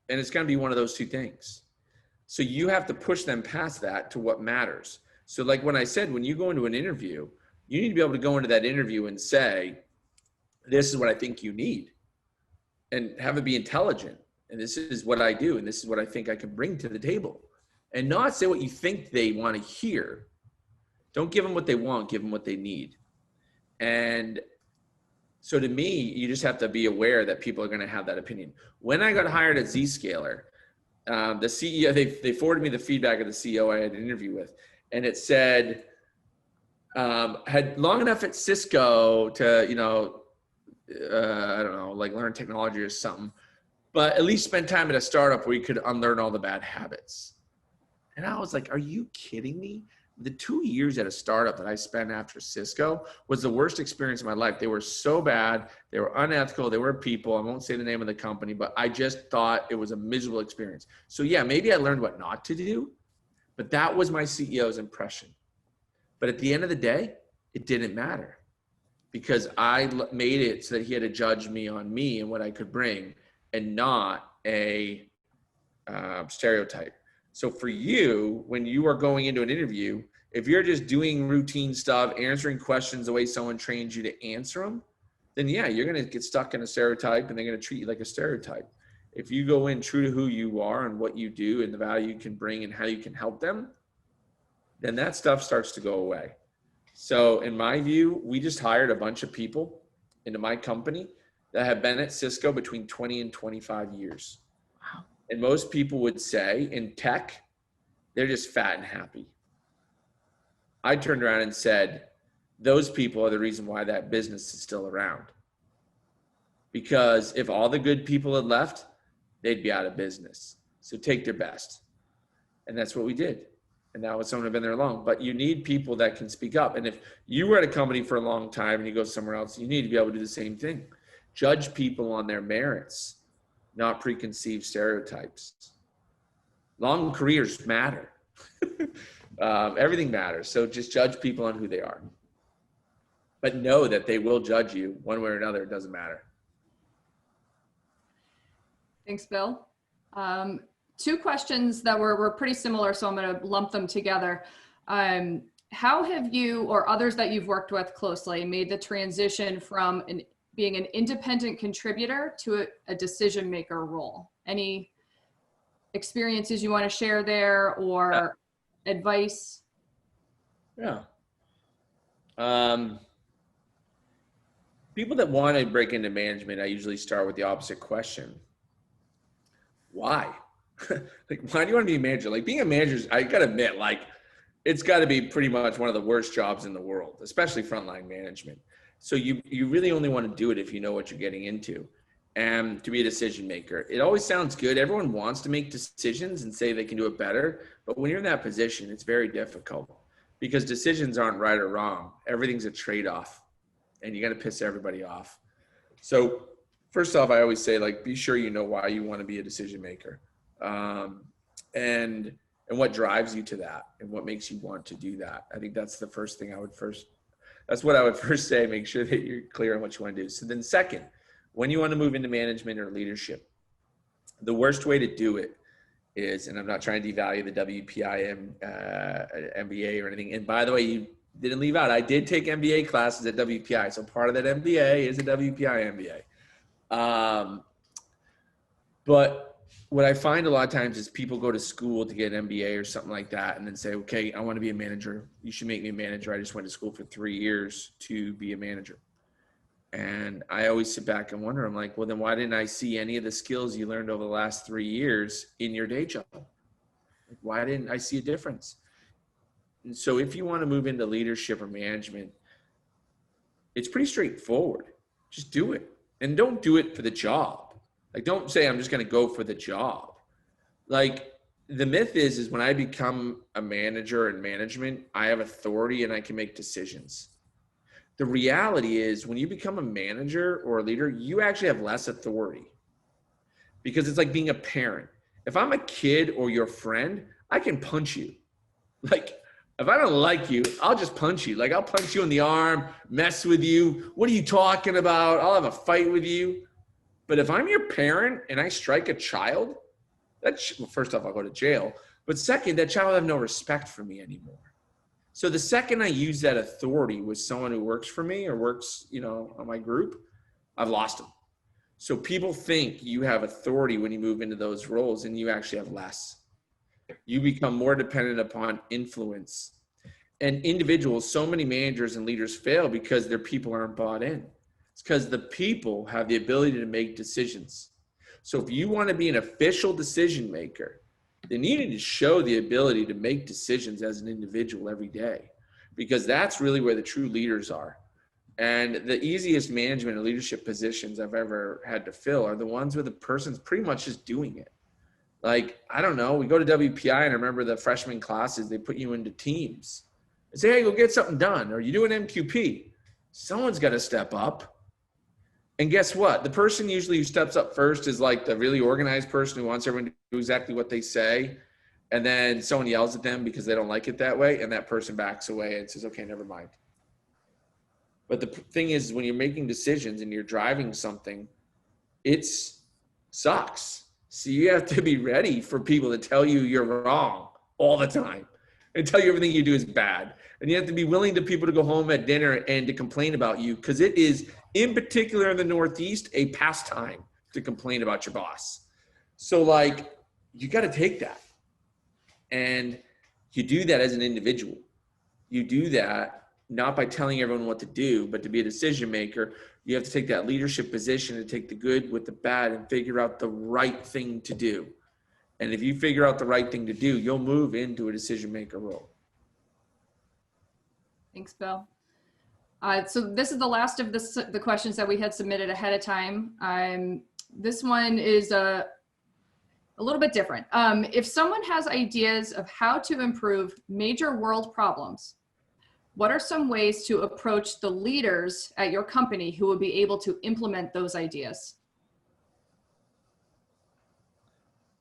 And it's going to be one of those two things. So you have to push them past that to what matters. So like when I said, when you go into an interview, you need to be able to go into that interview and say, this is what I think you need, and have it be intelligent. And this is what I do. And this is what I think I can bring to the table, and not say what you think they want to hear. Don't give them what they want, give them what they need. And so to me, you just have to be aware that people are going to have that opinion. When I got hired at Zscaler, the CEO, they forwarded me the feedback of the CEO I had an interview with, and it said, had long enough at Cisco to, I don't know, like learn technology or something, but at least spend time at a startup where you could unlearn all the bad habits. And I was like, are you kidding me? The 2 years at a startup that I spent after Cisco was the worst experience of my life. They were so bad. They were unethical. They were people. I won't say the name of the company, but I just thought it was a miserable experience. So yeah, maybe I learned what not to do, but that was my CEO's impression. But at the end of the day, it didn't matter, because I made it so that he had to judge me on me and what I could bring, and not a stereotype. So for you, when you are going into an interview, if you're just doing routine stuff, answering questions the way someone trains you to answer them, then yeah, you're going to get stuck in a stereotype and they're going to treat you like a stereotype. If you go in true to who you are and what you do and the value you can bring and how you can help them, then that stuff starts to go away. So in my view, we just hired a bunch of people into my company that have been at Cisco between 20 and 25 years. Wow. And most people would say in tech, they're just fat and happy. I turned around and said, those people are the reason why that business is still around. Because if all the good people had left, they'd be out of business. So take their best. And that's what we did. And that was someone who'd been there long. But you need people that can speak up. And if you were at a company for a long time and you go somewhere else, you need to be able to do the same thing. Judge people on their merits, not preconceived stereotypes. Long careers matter. Everything matters. So just judge people on who they are. But know that they will judge you one way or another. It doesn't matter. Thanks, Bill. Two questions that were pretty similar, so I'm going to lump them together. how have you or others that you've worked with closely made the transition from being an independent contributor to a decision maker role? Any experiences you want to share there, or advice? Yeah. People that want to break into management, I usually start with the opposite question. Why? Like, why do you want to be a manager? Like, being a manager, I gotta admit, like, it's got to be pretty much one of the worst jobs in the world, especially frontline management. So you really only want to do it if you know what you're getting into. And to be a decision maker, it always sounds good. Everyone wants to make decisions and say they can do it better. But when you're in that position, it's very difficult because decisions aren't right or wrong. Everything's a trade-off and you got to piss everybody off. So first off, I always say, like, be sure you know why you want to be a decision maker. And what drives you to that and what makes you want to do that. I think that's the first thing that's what I would first say. Make sure that you're clear on what you want to do. So then second, when you want to move into management or leadership, the worst way to do it is, and I'm not trying to devalue the WPI MBA or anything. And by the way, you didn't leave out, I did take MBA classes at WPI. So part of that MBA is a WPI MBA. But what I find a lot of times is people go to school to get an MBA or something like that and then say, okay, I want to be a manager. You should make me a manager. I just went to school for 3 years to be a manager. And I always sit back and wonder, I'm like, well, then why didn't I see any of the skills you learned over the last 3 years in your day job? Like, why didn't I see a difference? And so if you want to move into leadership or management, it's pretty straightforward. Just do it. And don't do it for the job. Like, don't say, I'm just going to go for the job. Like, the myth is when I become a manager in management, I have authority and I can make decisions. The reality is when you become a manager or a leader, you actually have less authority because it's like being a parent. If I'm a kid or your friend, I can punch you. Like, if I don't like you, I'll just punch you. Like, I'll punch you in the arm, mess with you. What are you talking about? I'll have a fight with you. But if I'm your parent and I strike a child, well, first off, I'll go to jail. But second, that child will have no respect for me anymore. So the second I use that authority with someone who works for me or works, on my group, I've lost them. So people think you have authority when you move into those roles, and you actually have less. You become more dependent upon influence. And individuals, so many managers and leaders fail because their people aren't bought in. It's because the people have the ability to make decisions. So if you want to be an official decision maker, then you need to show the ability to make decisions as an individual every day, because that's really where the true leaders are. And the easiest management and leadership positions I've ever had to fill are the ones where the person's pretty much just doing it. Like, I don't know, we go to WPI and I remember the freshman classes, they put you into teams. They say, hey, go get something done. Or you do an MQP. Someone's got to step up. And guess what? The person usually who steps up first is like the really organized person who wants everyone to do exactly what they say. And then someone yells at them because they don't like it that way. And that person backs away and says, okay, never mind. But the thing is, when you're making decisions and you're driving something, it sucks. So you have to be ready for people to tell you you're wrong all the time and tell you everything you do is bad. And you have to be willing to people to go home at dinner and to complain about you, because it is, in particular in the Northeast, a pastime to complain about your boss. So like, you got to take that. And you do that as an individual. You do that not by telling everyone what to do, but to be a decision maker, you have to take that leadership position and take the good with the bad and figure out the right thing to do. And if you figure out the right thing to do, you'll move into a decision maker role. Thanks, Bill. So this is the last of the questions that we had submitted ahead of time. This one is a little bit different. If someone has ideas of how to improve major world problems, what are some ways to approach the leaders at your company who will be able to implement those ideas?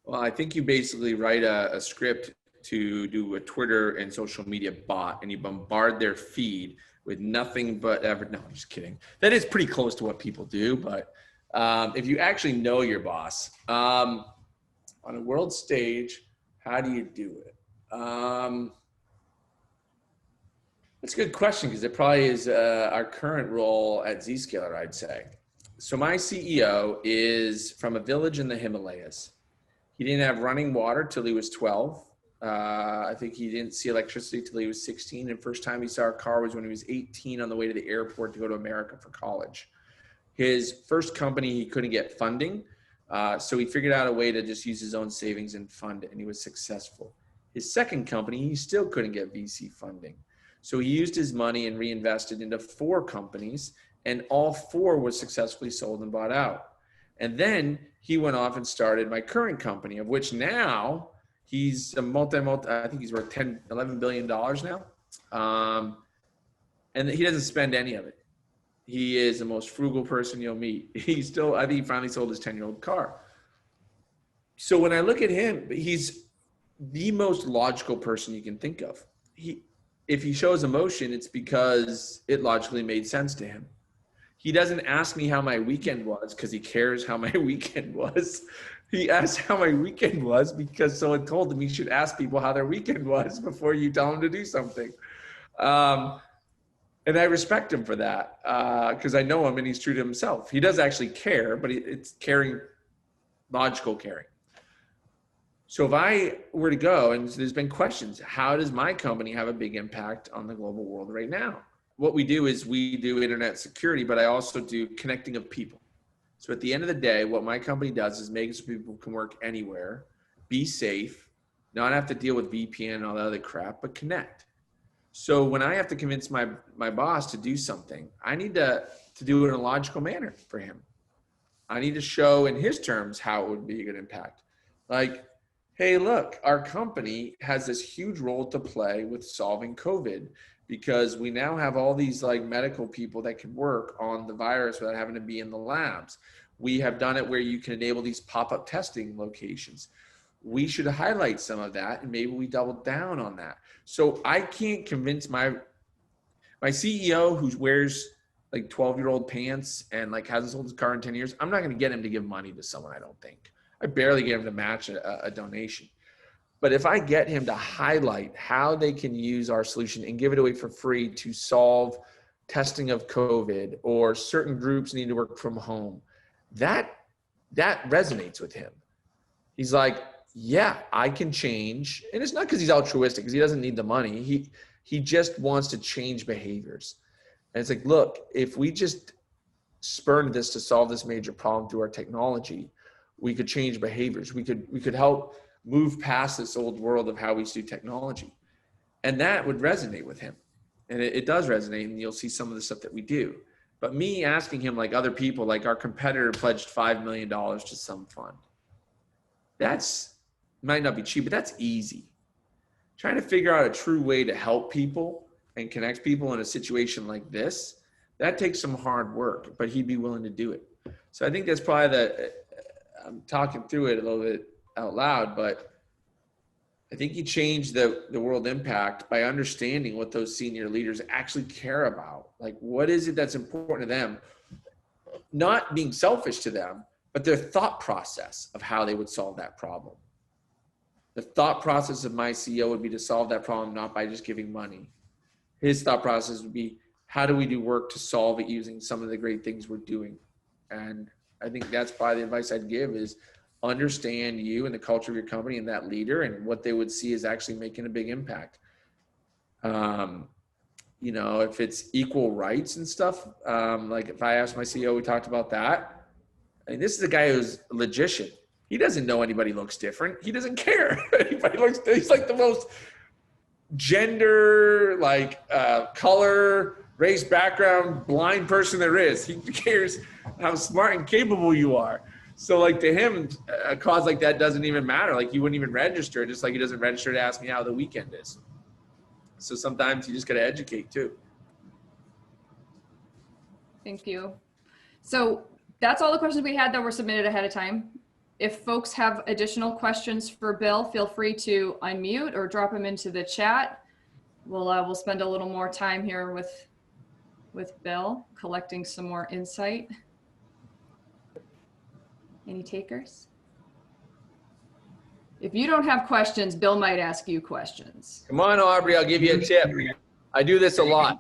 Well, I think you basically write a script to do a Twitter and social media bot, and you bombard their feed with nothing but no, I'm just kidding. That is pretty close to what people do, but if you actually know your boss, on a world stage, how do you do it? That's a good question because it probably is our current role at Zscaler, I'd say. So my CEO is from a village in the Himalayas. He didn't have running water till he was 12. I think he didn't see electricity till he was 16. And first time he saw a car was when he was 18 on the way to the airport to go to America for college. His first company, he couldn't get funding. So he figured out a way to just use his own savings and fund it, and he was successful. His second company, he still couldn't get VC funding. So he used his money and reinvested into 4 companies, and all 4 was successfully sold and bought out. And then he went off and started my current company, of which now he's a I think he's worth $11 billion now. And he doesn't spend any of it. He is the most frugal person you'll meet. I think he finally sold his 10-year-old car. So when I look at him, he's the most logical person you can think of. If he shows emotion, it's because it logically made sense to him. He doesn't ask me how my weekend was because he cares how my weekend was. He asks how my weekend was because someone told him he should ask people how their weekend was before you tell him to do something. And I respect him for that because I know him and he's true to himself. He does actually care, but it's caring, logical caring. So if I were to go, and there's been questions, how does my company have a big impact on the global world right now? What we do is we do internet security, but I also do connecting of people. So at the end of the day, what my company does is make it so people can work anywhere, be safe, not have to deal with VPN and all that other crap, but connect. So when I have to convince my boss to do something, I need to do it in a logical manner for him. I need to show in his terms how it would be a good impact. Like, hey, look, our company has this huge role to play with solving COVID because we now have all these like medical people that can work on the virus without having to be in the labs. We have done it where you can enable these pop-up testing locations. We should highlight some of that and maybe we double down on that. So I can't convince my CEO who wears like 12-year-old pants and like hasn't sold his car in 10 years, I'm not going to get him to give money to someone, I don't think. I barely get him to match a donation. But if I get him to highlight how they can use our solution and give it away for free to solve testing of COVID, or certain groups need to work from home, that resonates with him. He's like, yeah, I can change. And it's not because he's altruistic, because he doesn't need the money. He just wants to change behaviors. And it's like, look, if we just spurned this to solve this major problem through our technology, we could change behaviors. We could help move past this old world of how we do technology. And that would resonate with him. And it does resonate, and you'll see some of the stuff that we do. But me asking him, like other people, like our competitor pledged $5 million to some fund. That's, might not be cheap, but that's easy. Trying to figure out a true way to help people and connect people in a situation like this, that takes some hard work, but he'd be willing to do it. So I think that's probably I'm talking through it a little bit out loud, but I think you change the world impact by understanding what those senior leaders actually care about. Like, what is it that's important to them? Not being selfish to them, but their thought process of how they would solve that problem. The thought process of my CEO would be to solve that problem, not by just giving money. His thought process would be, how do we do work to solve it using some of the great things we're doing? And I think that's probably the advice I'd give is understand you and the culture of your company and that leader and what they would see is actually making a big impact. You know, if it's equal rights and stuff, like if I asked my CEO, we talked about that. I mean, this is a guy who's a logician. He doesn't know anybody looks different. He doesn't care. Anybody looks, he's like the most gender, like color, race, background, blind person there is. He cares how smart and capable you are. So like to him, a cause like that doesn't even matter. Like he wouldn't even register, just like he doesn't register to ask me how the weekend is. So sometimes you just got to educate too. Thank you. So that's all the questions we had that were submitted ahead of time. If folks have additional questions for Bill, feel free to unmute or drop them into the chat. We'll spend a little more time here with Bill collecting some more insight. Any takers? If you don't have questions, Bill might ask you questions. Come on, Aubrey, I'll give you a tip. I do this a lot.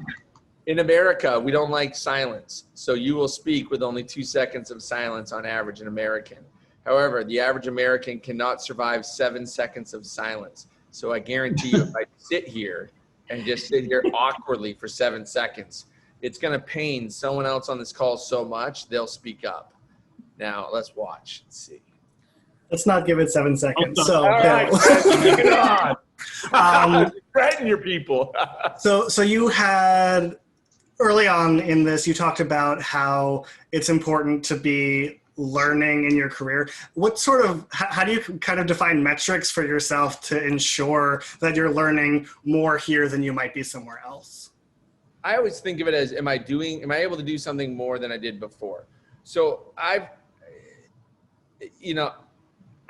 In America, we don't like silence. So you will speak with only 2 seconds of silence on average in American. However, the average American cannot survive 7 seconds of silence. So I guarantee you, if I sit here and just sit here awkwardly for 7 seconds, it's going to pain someone else on this call so much, they'll speak up. Now, let's watch and see. Let's not give it 7 seconds. All So, right, Bill. get on. Threaten your people. So you had, early on in this, you talked about how it's important to be learning in your career. What sort of, how do you kind of define metrics for yourself to ensure that you're learning more here than you might be somewhere else? I always think of it as, am I able to do something more than I did before? So I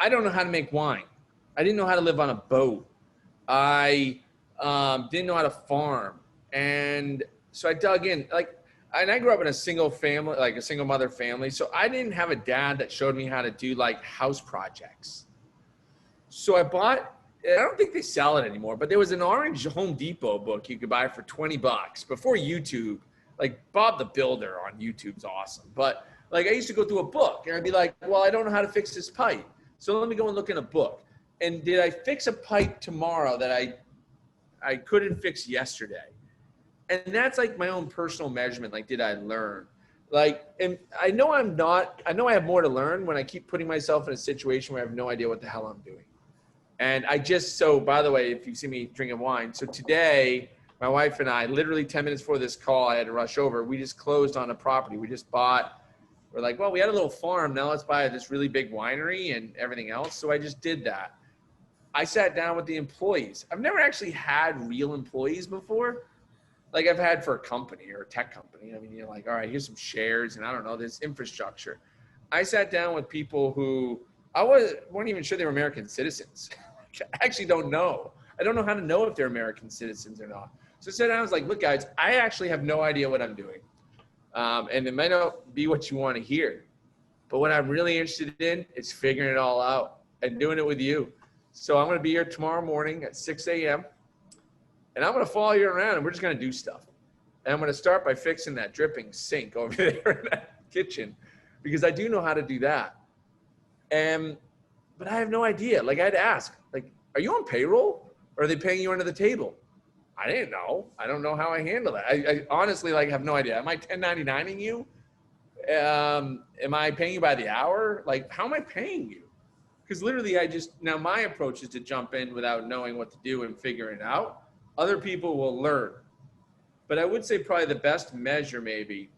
don't know how to make wine. I didn't know how to live on a boat. I didn't know how to farm. And so I dug in, and I grew up in a single family, like a single mother family. So I didn't have a dad that showed me how to do like house projects. So I bought, I don't think they sell it anymore, but there was an orange Home Depot book you could buy for $20 before YouTube. Like Bob the Builder on YouTube's awesome. But like I used to go through a book and I'd be like, well, I don't know how to fix this pipe. So let me go and look in a book. And did I fix a pipe tomorrow that I couldn't fix yesterday? And that's like my own personal measurement. Like, did I learn? Like, and I know I have more to learn when I keep putting myself in a situation where I have no idea what the hell I'm doing. And so by the way, if you see me drinking wine, so today, my wife and I, literally 10 minutes before this call, I had to rush over. We just closed on a property. We just bought. We're like, well, we had a little farm. Now let's buy this really big winery and everything else. So I just did that. I sat down with the employees. I've never actually had real employees before. Like I've had for a company or a tech company. I mean, you're like, all right, here's some shares and I don't know, this infrastructure. I sat down with people who weren't even sure they were American citizens. I actually don't know. I don't know how to know if they're American citizens or not. So I sat down, I was like, look guys, I actually have no idea what I'm doing. And it might not be what you want to hear, but what I'm really interested in is figuring it all out and doing it with you. So I'm going to be here tomorrow morning at 6 a.m. and I'm going to follow you around and we're just going to do stuff. And I'm going to start by fixing that dripping sink over there in that kitchen because I do know how to do that. But I have no idea. Like I'd ask, like, are you on payroll or are they paying you under the table? I didn't know. I don't know how I handle that. I honestly have no idea. Am I 1099ing you? Am I paying you by the hour? Like, how am I paying you? Because literally now my approach is to jump in without knowing what to do and figure it out. Other people will learn. But I would say probably the best measure maybe,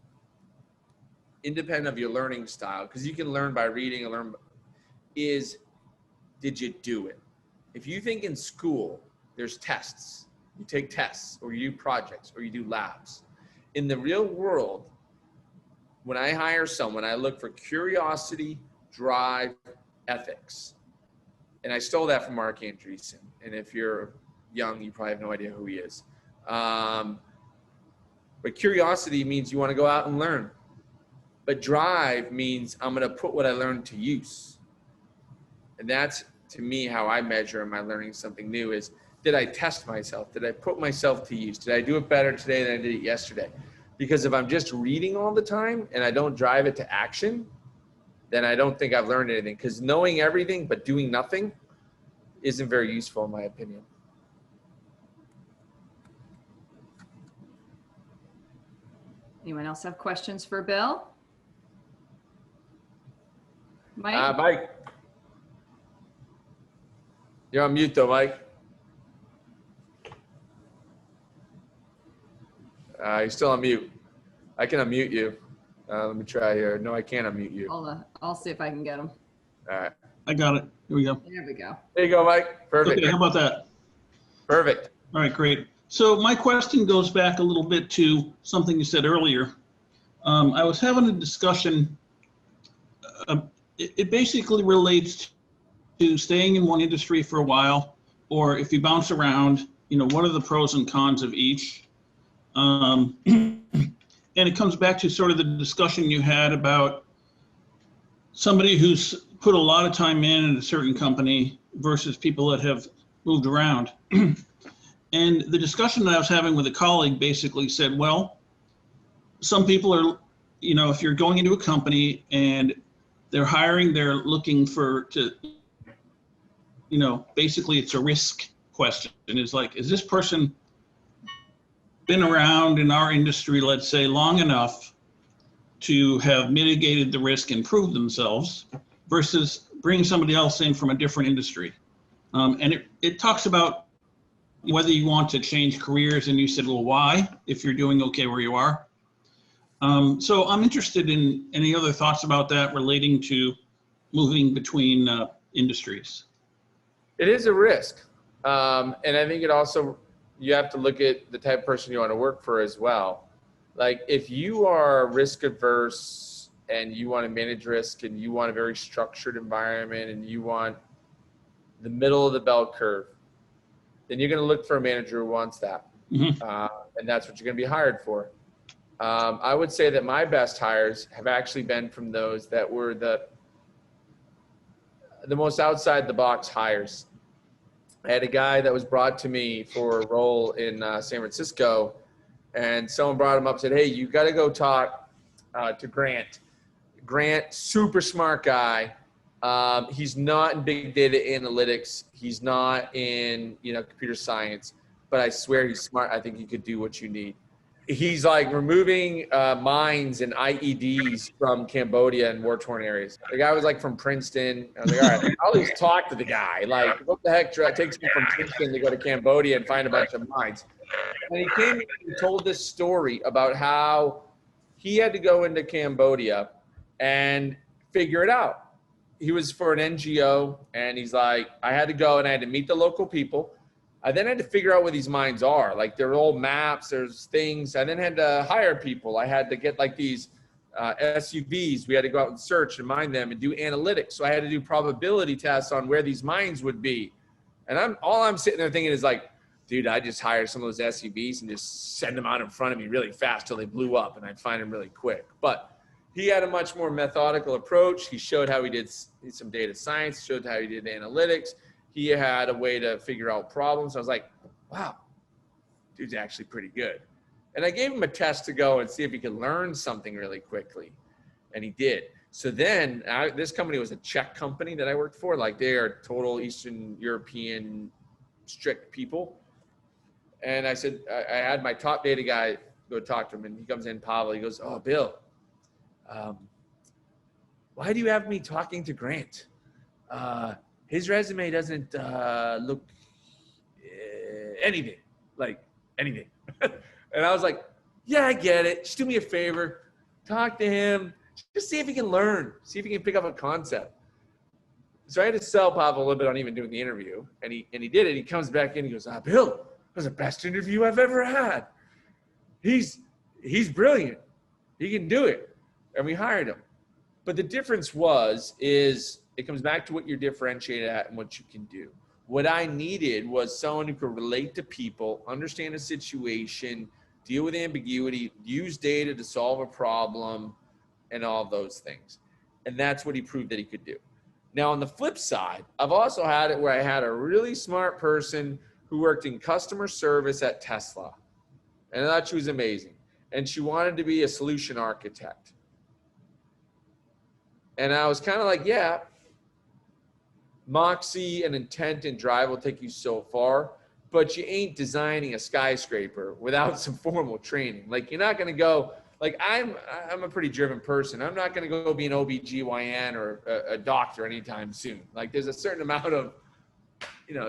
independent of your learning style, because you can learn by reading and is did you do it? If you think in school, there's tests. You take tests or you do projects or you do labs. In the real world, when I hire someone, I look for curiosity, drive, ethics. And I stole that from Mark Andreessen. And if you're young, you probably have no idea who he is. But curiosity means you want to go out and learn. But drive means I'm going to put what I learned to use. And that's, to me, how I measure am I learning something new is, did I test myself? Did I put myself to use? Did I do it better today than I did it yesterday? Because if I'm just reading all the time and I don't drive it to action, then I don't think I've learned anything. Because knowing everything but doing nothing isn't very useful in my opinion. Anyone else have questions for Bill? Mike? Mike. You're on mute though, Mike. You're still on mute. I can unmute you. Let me try here. No, I can't unmute you. I'll see if I can get him. All right. I got it. Here we go. There we go. There you go, Mike. Perfect. Okay, how about that? Perfect. All right, great. So my question goes back a little bit to something you said earlier. I was having a discussion. It basically relates to staying in one industry for a while, or if you bounce around, what are the pros and cons of each? And it comes back to sort of the discussion you had about somebody who's put a lot of time in a certain company versus people that have moved around. And the discussion that I was having with a colleague basically said, well, some people are, you know, if you're going into a company and they're hiring, they're looking you know, basically it's a risk question. It's like, is this person been around in our industry, let's say, long enough to have mitigated the risk and proved themselves versus bringing somebody else in from a different industry? And it talks about whether you want to change careers, and you said, well, why, if you're doing okay where you are? So I'm interested in any other thoughts about that relating to moving between industries. It is a risk. And I think it also, you have to look at the type of person you want to work for as well. Like if you are risk averse and you want to manage risk and you want a very structured environment and you want the middle of the bell curve, then you're going to look for a manager who wants that. Mm-hmm. And that's what you're going to be hired for. I would say that my best hires have actually been from those that were the most outside the box hires. I had a guy that was brought to me for a role in San Francisco, and someone brought him up and said, hey, you got to go talk to Grant. Grant, super smart guy. He's not in big data analytics. He's not in, computer science, but I swear he's smart. I think he could do what you need. He's like removing mines and IEDs from Cambodia and war-torn areas. The guy was like from Princeton. I was like, all right, I'll at least talk to the guy. Like, what the heck takes me from Princeton to go to Cambodia and find a bunch of mines? And he came and told this story about how he had to go into Cambodia and figure it out. He was for an NGO, and he's like, I had to go and I had to meet the local people. I then had to figure out where these mines are. Like there are old maps, there's things. I then had to hire people. I had to get like these SUVs. We had to go out and search and mine them and do analytics. So I had to do probability tests on where these mines would be. And all I'm sitting there thinking is like, dude, I just hired some of those SUVs and just send them out in front of me really fast till they blew up and I'd find them really quick. But he had a much more methodical approach. He showed how he did some data science, showed how he did analytics. He had a way to figure out problems. I was like, wow, dude's actually pretty good. And I gave him a test to go and see if he could learn something really quickly. And he did. So then this company was a Czech company that I worked for. Like they are total Eastern European strict people. And I said, I had my top data guy go talk to him. And he comes in, Pavel, he goes, oh, Bill, why do you have me talking to Grant? His resume doesn't look anything, like anything. And I was like, yeah, I get it. Just do me a favor. Talk to him. Just see if he can learn. See if he can pick up a concept. So I had to sell Pavel a little bit on even doing the interview. And he did it. He comes back in. He goes, Bill, that was the best interview I've ever had. He's brilliant. He can do it. And we hired him. But the difference is it comes back to what you're differentiated at and what you can do. What I needed was someone who could relate to people, understand a situation, deal with ambiguity, use data to solve a problem, and all those things. And that's what he proved that he could do. Now, on the flip side, I've also had it where I had a really smart person who worked in customer service at Tesla. And I thought she was amazing. And she wanted to be a solution architect. And I was kind of like, yeah, moxie and intent and drive will take you so far, but you ain't designing a skyscraper without some formal training. Like you're not going to go, like I'm a pretty driven person. I'm not going to go be an OBGYN or a doctor anytime soon. Like there's a certain amount of,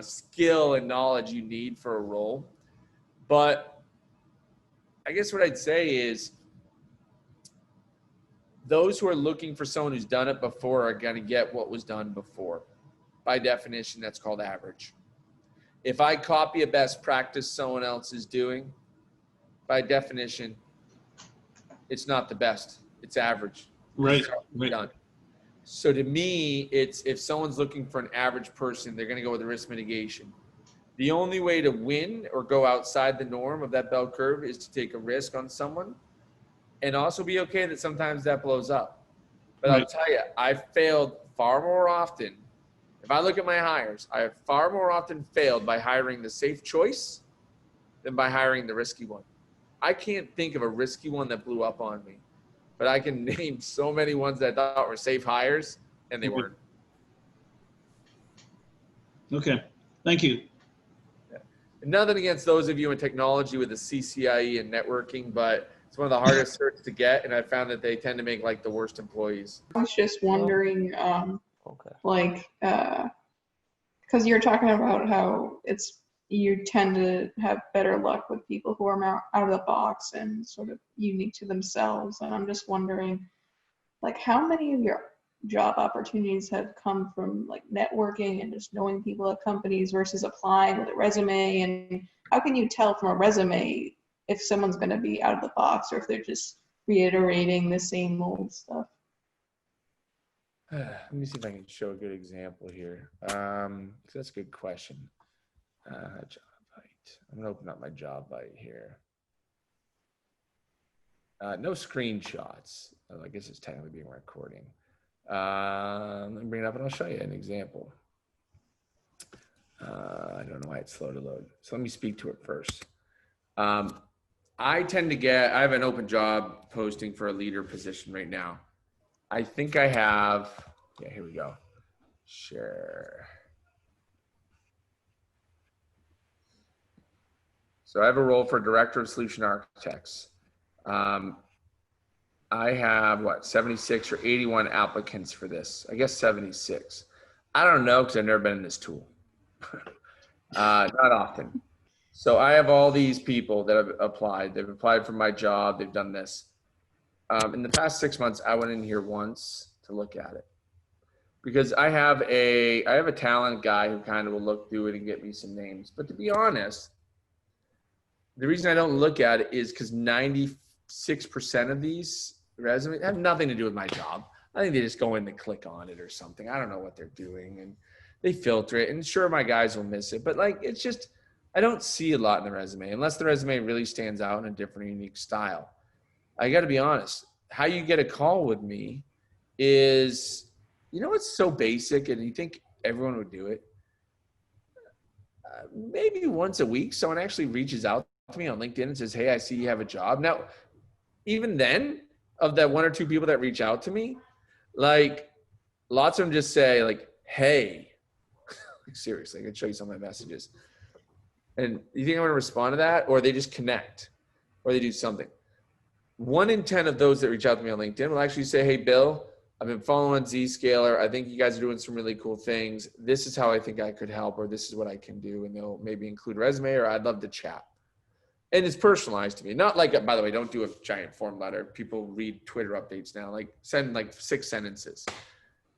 skill and knowledge you need for a role. But I guess what I'd say is those who are looking for someone who's done it before are going to get what was done before. By definition, that's called average. If I copy a best practice someone else is doing, by definition, it's not the best. It's average. Right. Done. So to me, it's if someone's looking for an average person, they're going to go with the risk mitigation. The only way to win or go outside the norm of that bell curve is to take a risk on someone and also be okay that sometimes that blows up. But I'll tell you, I've failed far more often. If I look at my hires, I have far more often failed by hiring the safe choice than by hiring the risky one. I can't think of a risky one that blew up on me, but I can name so many ones that I thought were safe hires, and they weren't. Okay, thank you. Nothing against those of you in technology with the CCIE and networking, but it's one of the hardest certs to get, and I found that they tend to make like the worst employees. I was just wondering, Okay. like, because you're talking about how you tend to have better luck with people who are out of the box and sort of unique to themselves. And I'm just wondering, like, how many of your job opportunities have come from like networking and just knowing people at companies versus applying with a resume? And how can you tell from a resume if someone's going to be out of the box or if they're just reiterating the same old stuff? Let me see if I can show a good example here. That's a good question. Job bite. I'm gonna open up my job bite here. No screenshots. I guess it's technically being recording. Let me bring it up and I'll show you an example. I don't know why it's slow to load. So let me speak to it first. I have an open job posting for a leader position right now. I think I have, yeah, here we go. Share. So I have a role for Director of Solution Architects. I have 76 or 81 applicants for this. I guess 76. I don't know because I've never been in this tool. Not often. So I have all these people that have applied. They've applied for my job. They've done this. In the past 6 months, I went in here once to look at it because I have a talent guy who kind of will look through it and get me some names. But to be honest, the reason I don't look at it is because 96% of these resumes have nothing to do with my job. I think they just go in and click on it or something. I don't know what they're doing, and they filter it. And sure, my guys will miss it, but like it's just I don't see a lot in the resume unless the resume really stands out in a different, unique style. I got to be honest. How you get a call with me is, it's so basic, and you think everyone would do it. Maybe once a week, someone actually reaches out to me on LinkedIn and says, "Hey, I see you have a job." Now, even then, of that one or two people that reach out to me, like lots of them just say like, "Hey," like, seriously, I can show you some of my messages. And you think I'm going to respond to that, or they just connect, or they do something. 1 in 10 of those that reach out to me on LinkedIn will actually say, "Hey, Bill, I've been following Zscaler. I think you guys are doing some really cool things. This is how I think I could help, or this is what I can do." And they'll maybe include resume, or "I'd love to chat." And it's personalized to me. Not like, by the way, don't do a giant form letter. People read Twitter updates now. Like send like 6 sentences.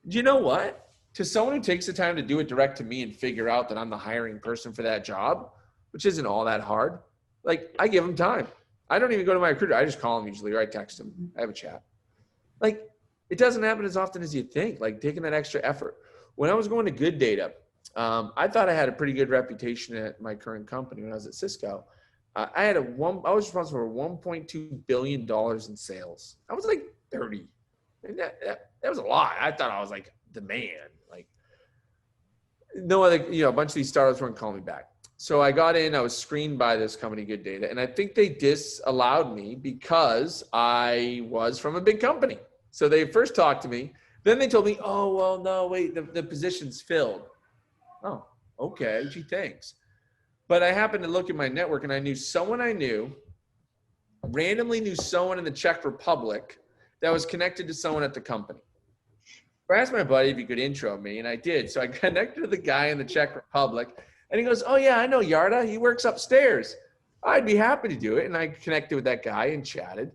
Do you know what? To someone who takes the time to do it direct to me and figure out that I'm the hiring person for that job, which isn't all that hard, like I give them time. I don't even go to my recruiter. I just call them usually, or I text them. I have a chat. Like it doesn't happen as often as you think, like taking that extra effort. When I was going to Good Data, I thought I had a pretty good reputation at my current company when I was at Cisco. I was responsible for $1.2 billion in sales. I was like 30. And that was a lot. I thought I was like the man. Like no other, a bunch of these startups weren't calling me back. So I got in, I was screened by this company, Good Data, and I think they disallowed me because I was from a big company. So they first talked to me, then they told me, "Oh, well, no, wait, the position's filled." Oh, okay, gee, thanks. But I happened to look at my network and I knew someone randomly knew someone in the Czech Republic that was connected to someone at the company. I asked my buddy if he could intro me, and I did. So I connected to the guy in the Czech Republic, and he goes, "Oh yeah, I know Yarda. He works upstairs. I'd be happy to do it." And I connected with that guy and chatted.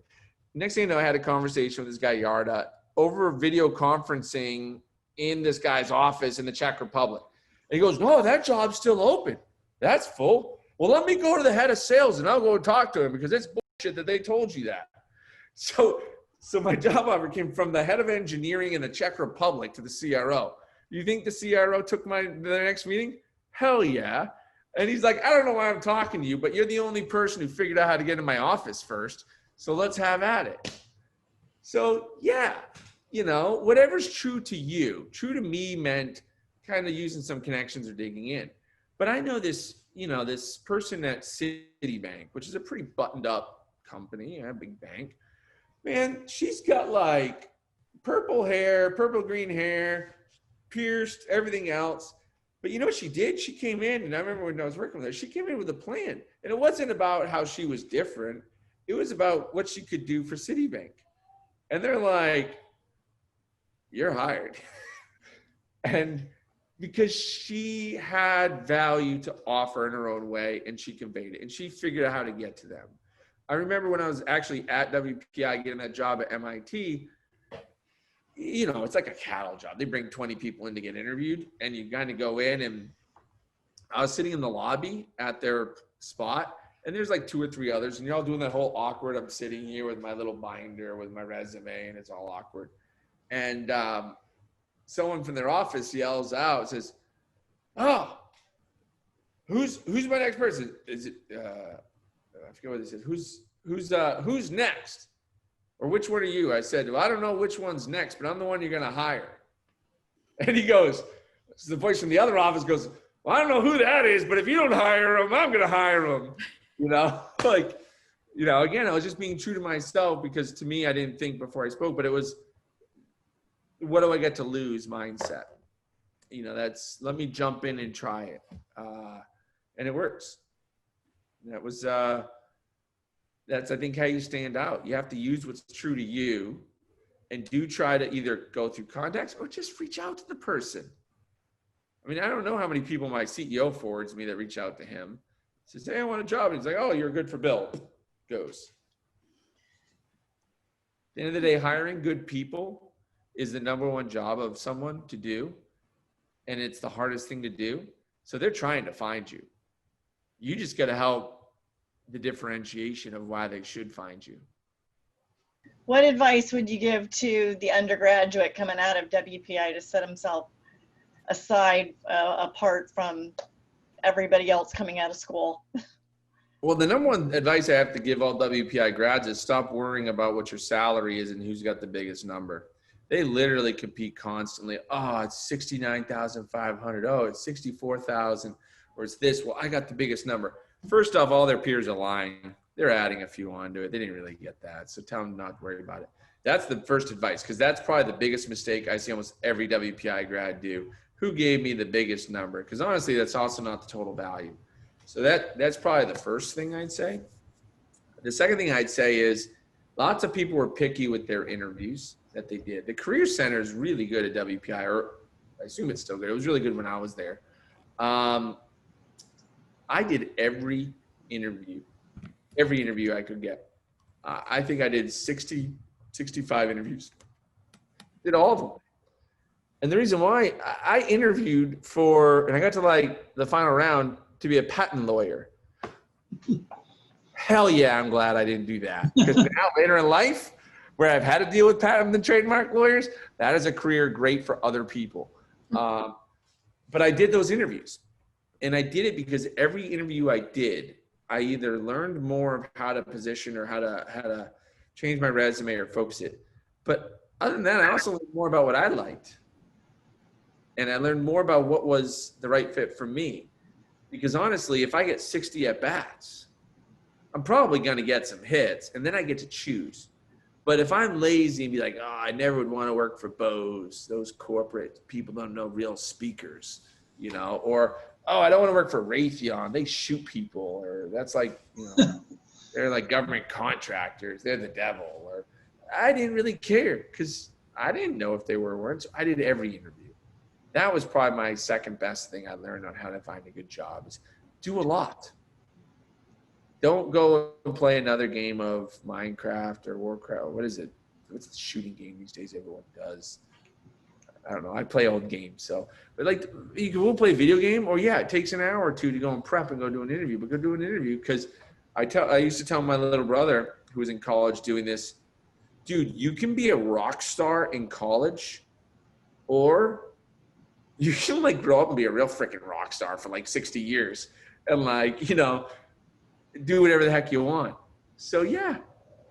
Next thing you know, I had a conversation with this guy Yarda over video conferencing in this guy's office in the Czech Republic. And he goes, "No, that job's still open. That's full. Well, let me go to the head of sales and I'll go talk to him because it's bullshit that they told you that." So my job offer came from the head of engineering in the Czech Republic to the CRO. You think the CRO took the next meeting? Hell yeah. And he's like, "I don't know why I'm talking to you, but you're the only person who figured out how to get in my office first. So let's have at it." So yeah, whatever's true to you, true to me meant kind of using some connections or digging in. But I know this this person at Citibank, which is a pretty buttoned up company, a big bank, man, she's got like purple hair, purple green hair, pierced, everything else. But you know what she did? She came in, and I remember when I was working with her, she came in with a plan. And it wasn't about how she was different. It was about what she could do for Citibank. And they're like, you're hired. And because she had value to offer in her own way, and she conveyed it, and she figured out how to get to them. I remember when I was actually at WPI getting that job at MIT, it's like a cattle job. They bring 20 people in to get interviewed, and you kind of go in, and I was sitting in the lobby at their spot, and there's like 2 or 3 others, and you're all doing that whole awkward, I'm sitting here with my little binder with my resume, and it's all awkward. And someone from their office yells out, says, oh, who's my next person? Is it, I forget what he says. Who's next? Or which one are you? I said, well, I don't know which one's next, but I'm the one you're going to hire. And he goes, the voice from the other office goes, well, I don't know who that is, but if you don't hire him, I'm going to hire him. Again, I was just being true to myself, because to me, I didn't think before I spoke, but it was, what do I get to lose mindset? That's, let me jump in and try it. And it works. That was, that's, I think, how you stand out. You have to use what's true to you, and do try to either go through contacts or just reach out to the person. I mean, I don't know how many people my CEO forwards me that reach out to him. Says, hey, I want a job. And he's like, oh, you're good for Bill. Goes. At the end of the day, hiring good people is the #1 job of someone to do. And it's the hardest thing to do. So they're trying to find you. You just got to help the differentiation of why they should find you. What advice would you give to the undergraduate coming out of WPI to set himself aside, apart from everybody else coming out of school? Well, the #1 advice I have to give all WPI grads is stop worrying about what your salary is and who's got the biggest number. They literally compete constantly. Oh, it's 69,500. Oh, it's 64,000, or it's this. Well, I got the biggest number. First off, all their peers are lying. They're adding a few onto it. They didn't really get that. So tell them not to worry about it. That's the first advice, because that's probably the biggest mistake I see almost every WPI grad do. Who gave me the biggest number? Because honestly, that's also not the total value. So that's probably the first thing I'd say. The second thing I'd say is lots of people were picky with their interviews that they did. The Career Center is really good at WPI, or I assume it's still good. It was really good when I was there. I did every interview I could get. I think I did 60, 65 interviews. Did all of them. And the reason why I interviewed for, and I got to like the final round to be a patent lawyer. Hell yeah, I'm glad I didn't do that. Because now later in life, where I've had to deal with patent and trademark lawyers, that is a career great for other people. But I did those interviews. And I did it because every interview I did, I either learned more of how to position or how to change my resume or focus it. But other than that, I also learned more about what I liked. And I learned more about what was the right fit for me. Because honestly, if I get 60 at-bats, I'm probably going to get some hits, and then I get to choose. But if I'm lazy and be like, oh, I never would want to work for Bose, those corporate people don't know real speakers, or, oh, I don't want to work for Raytheon, they shoot people, or that's like, they're like government contractors, they're the devil, or I didn't really care because I didn't know if they were or weren't, so I did every interview. That was probably my second best thing I learned on how to find a good job is do a lot. Don't go and play another game of Minecraft or Warcraft. What is it? What's the shooting game these days everyone does? I don't know. I play old games. So, but like, you can play a video game, or yeah, it takes an hour or two to go and prep and go do an interview. But go do an interview, because I used to tell my little brother who was in college doing this, dude, you can be a rock star in college, or you can like grow up and be a real freaking rock star for like 60 years and like, do whatever the heck you want. So yeah,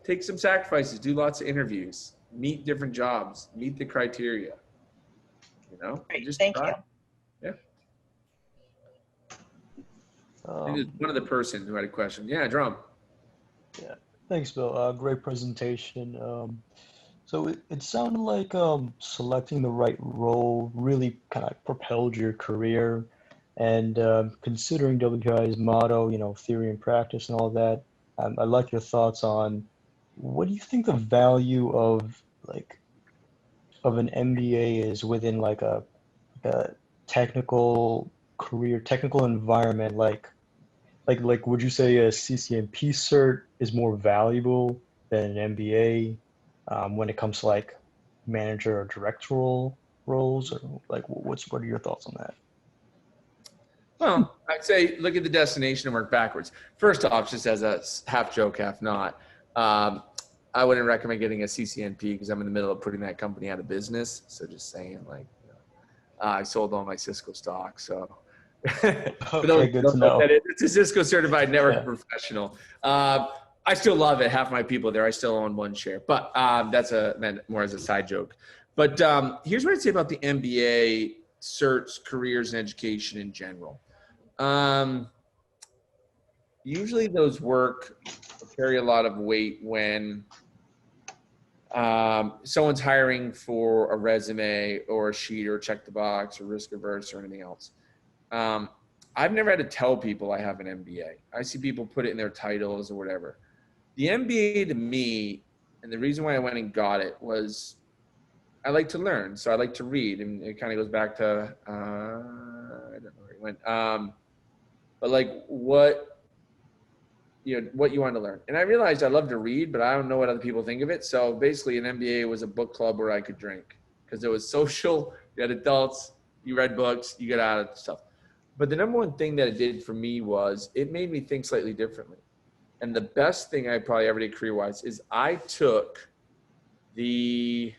take some sacrifices, do lots of interviews, meet different jobs, meet the criteria, Great, just thank try. you. Yeah. There's one other person who had a question. Yeah, Drum. Yeah, thanks, Bill. Great presentation. So it sounded like selecting the right role really kind of propelled your career. And considering WPI's motto, theory and practice and all that, I'd like your thoughts on what do you think the value of an MBA is within like a technical career, technical environment, like would you say a CCNP cert is more valuable than an MBA when it comes to like manager or directorial roles, or like what are your thoughts on that? Well, I'd say look at the destination and work backwards. First off, just as a half joke, half not, I wouldn't recommend getting a CCNP because I'm in the middle of putting that company out of business. So just saying, I sold all my Cisco stock, so. Okay, good to know. It's a Cisco certified network professional. I still love it. Half my people there, I still own one share, but that's meant more as a side joke. But here's what I'd say about the MBA certs, careers, and education in general. Usually those carry a lot of weight when someone's hiring for a resume or a sheet or check the box or risk averse or anything else. I've never had to tell people I have an MBA. I see people put it in their titles or whatever. The MBA to me, and the reason why I went and got it was I like to learn. So I like to read, and it kind of goes back to, I don't know where he went. But like what you want to learn. And I realized I love to read, but I don't know what other people think of it. So basically an MBA was a book club where I could drink because it was social. You had adults, you read books, you get out of stuff. But the number one thing that it did for me was it made me think slightly differently. And the best thing I probably ever did career-wise is I took every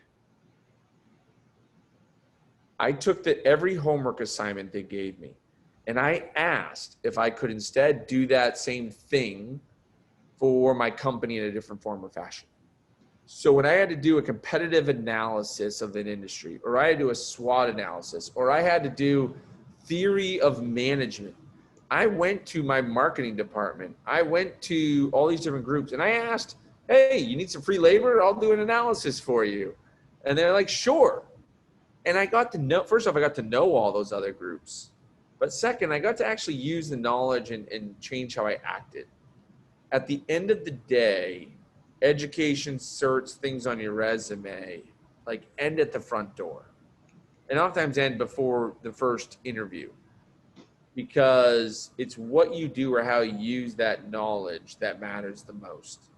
homework assignment they gave me, and I asked if I could instead do that same thing for my company in a different form or fashion. So when I had to do a competitive analysis of an industry, or I had to do a SWOT analysis, or I had to do theory of management, I went to my marketing department. I went to all these different groups and I asked, hey, you need some free labor? I'll do an analysis for you. And they're like, sure. And I got to know, first off, I got to know all those other groups. But second, I got to actually use the knowledge and change how I acted. At the end of the day, education, certs, things on your resume, like end at the front door. And oftentimes end before the first interview. Because it's what you do or how you use that knowledge that matters the most.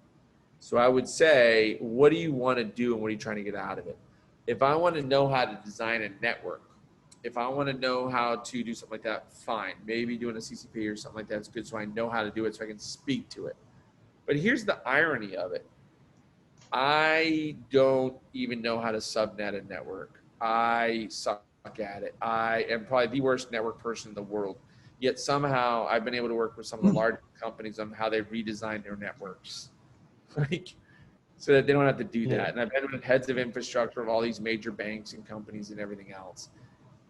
So I would say, what do you want to do and what are you trying to get out of it? If I want to know how to design a network, if I want to know how to do something like that, fine. Maybe doing a CCP or something like that is good so I know how to do it so I can speak to it. But here's the irony of it. I don't even know how to subnet a network. I suck at it. I am probably the worst network person in the world. Yet somehow I've been able to work with some of the large companies on how they redesign their networks, so that they don't have to do that. And I've been with heads of infrastructure of all these major banks and companies and everything else.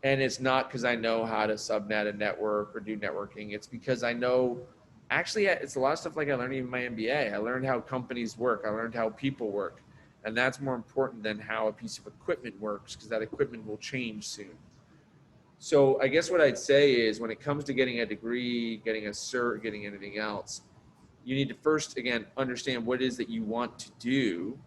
And it's not because I know how to subnet a network or do networking. It's because I know, actually, it's a lot of stuff like I learned even in my MBA. I learned how companies work. I learned how people work. And that's more important than how a piece of equipment works, because that equipment will change soon. So I guess what I'd say is when it comes to getting a degree, getting a cert, getting anything else, you need to first, again, understand what it is that you want to do.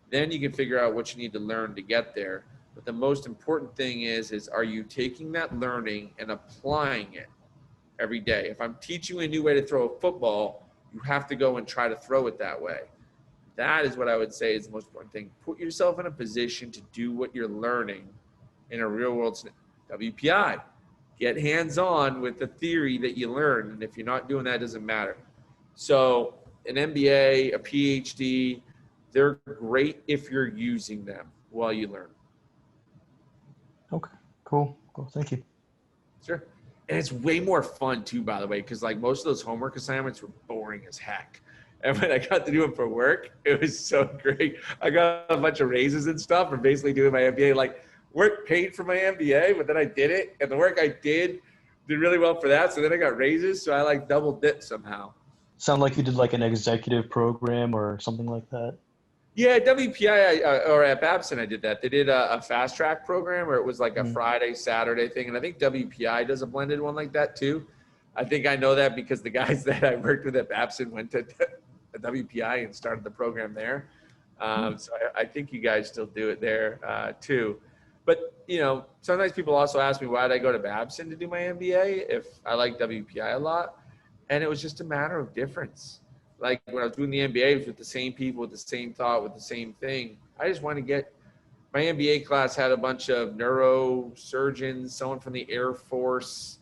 Then you can figure out what you need to learn to get there. But the most important thing is are you taking that learning and applying it every day? If I'm teaching you a new way to throw a football, you have to go and try to throw it that way. That is what I would say is the most important thing. Put yourself in a position to do what you're learning in a real world scenario. WPI, get hands-on with the theory that you learn. And if you're not doing that, it doesn't matter. So an MBA, a PhD, they're great if you're using them while you learn. Okay, cool. Thank you. Sure. And it's way more fun too, by the way, because like most of those homework assignments were boring as heck. And when I got to do it for work, it was so great. I got a bunch of raises and stuff for basically doing my MBA, like work paid for my MBA, but then I did it. And the work I did did really well for that. So then I got raises. So I like double dipped somehow. Sound like you did like an executive program or something like that. Yeah, at WPI or at Babson, I did that. They did a fast track program where it was like a Friday, Saturday thing. And I think WPI does a blended one like that too. I think I know that because the guys that I worked with at Babson went to WPI and started the program there. So I think you guys still do it there too. But, you know, sometimes people also ask me, why did I go to Babson to do my MBA if I like WPI a lot? And it was just a matter of difference. Like when I was doing the MBA, it was with the same people, with the same thought, with the same thing. I just wanted to get, my MBA class had a bunch of neurosurgeons, someone from the Air Force,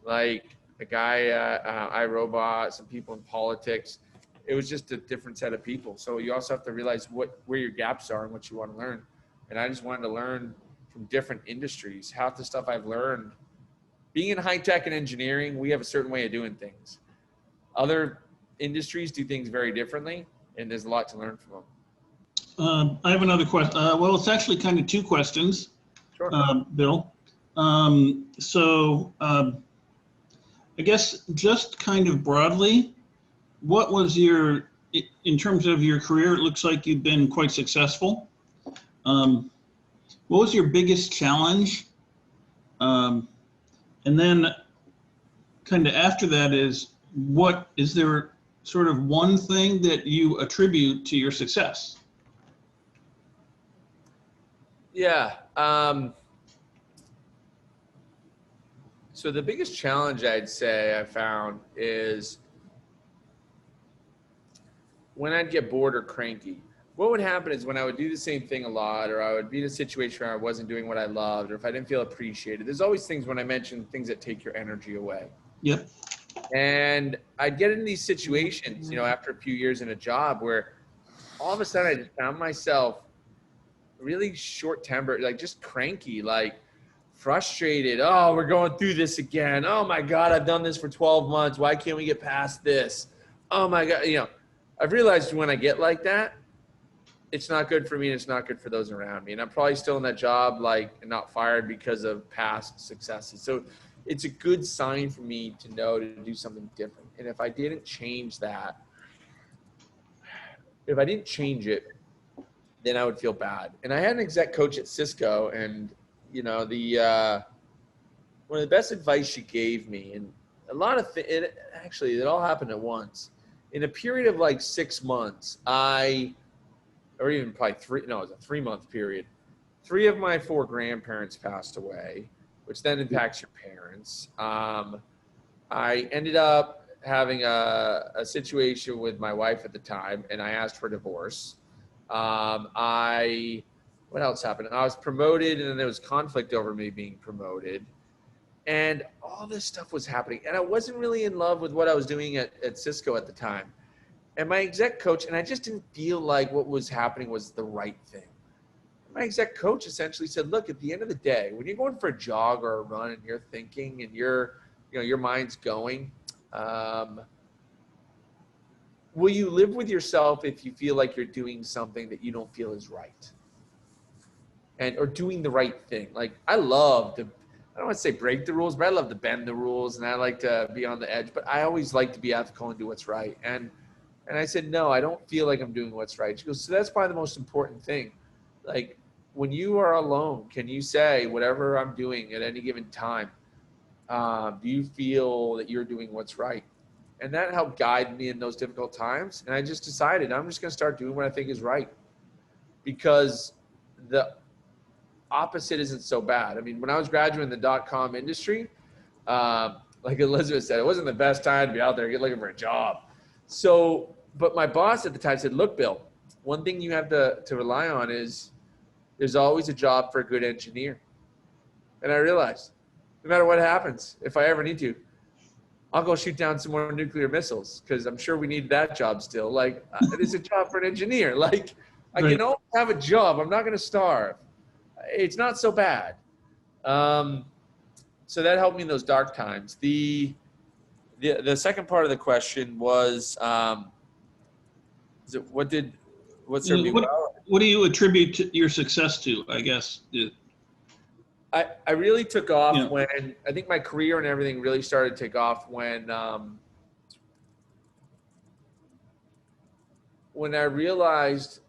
like a guy at iRobot, some people in politics. It was just a different set of people. So you also have to realize where your gaps are and what you want to learn. And I just wanted to learn from different industries. Half the stuff I've learned, being in high tech and engineering, we have a certain way of doing things. Other industries do things very differently, and there's a lot to learn from them. I have another question. Well, it's actually kind of two questions, Sure. Bill. I guess just kind of broadly, what was in terms of your career, it looks like you've been quite successful. What was your biggest challenge? And then kind of after that is there sort of one thing that you attribute to your success? Yeah. So the biggest challenge I'd say I found is when I'd get bored or cranky. What would happen is when I would do the same thing a lot, or I would be in a situation where I wasn't doing what I loved, or if I didn't feel appreciated, there's always things when I mention things that take your energy away. Yep. And I'd get into these situations, you know, after a few years in a job where all of a sudden I just found myself really short-tempered, like just cranky, like frustrated. Oh, we're going through this again. Oh my God, I've done this for 12 months. Why can't we get past this? Oh my God. You know, I've realized when I get like that, it's not good for me and it's not good for those around me. And I'm probably still in that job, like not fired because of past successes. So it's a good sign for me to know to do something different. And if I didn't change that, if I didn't change it, then I would feel bad. And I had an exec coach at Cisco, and you know, one of the best advice she gave me, and a lot of it all happened at once. In a period of like 6 months, or even probably it was a 3-month period. 3 of my 4 grandparents passed away, which then impacts your parents. I ended up having a situation with my wife at the time, and I asked for divorce. What else happened? I was promoted, and then there was conflict over me being promoted. And all this stuff was happening. And I wasn't really in love with what I was doing at Cisco at the time. And my exec coach, and I just didn't feel like what was happening was the right thing. My exec coach essentially said, look, at the end of the day, when you're going for a jog or a run and you're thinking and your mind's going, will you live with yourself if you feel like you're doing something that you don't feel is right? Or doing the right thing. Like I don't want to say break the rules, but I love to bend the rules and I like to be on the edge, but I always like to be ethical and do what's right. And I said, no, I don't feel like I'm doing what's right. She goes, so that's probably the most important thing. Like when you are alone, can you say whatever I'm doing at any given time, do you feel that you're doing what's right? And that helped guide me in those difficult times. And I just decided I'm just going to start doing what I think is right, because the opposite isn't so bad. I mean, when I was graduating in the .com industry, like Elizabeth said, it wasn't the best time to be out there looking for a job. So, but my boss at the time said, look, Bill, one thing you have to rely on is there's always a job for a good engineer. And I realized no matter what happens, if I ever need to, I'll go shoot down some more nuclear missiles because I'm sure we need that job still. Like, there's a job for an engineer. Like, I can always have a job. I'm not going to starve. It's not so bad. So that helped me in those dark times. The second part of the question was, what served me well? What do you attribute your success to, I guess? I really took off Yeah. when I think my career and everything really started to take off when I realized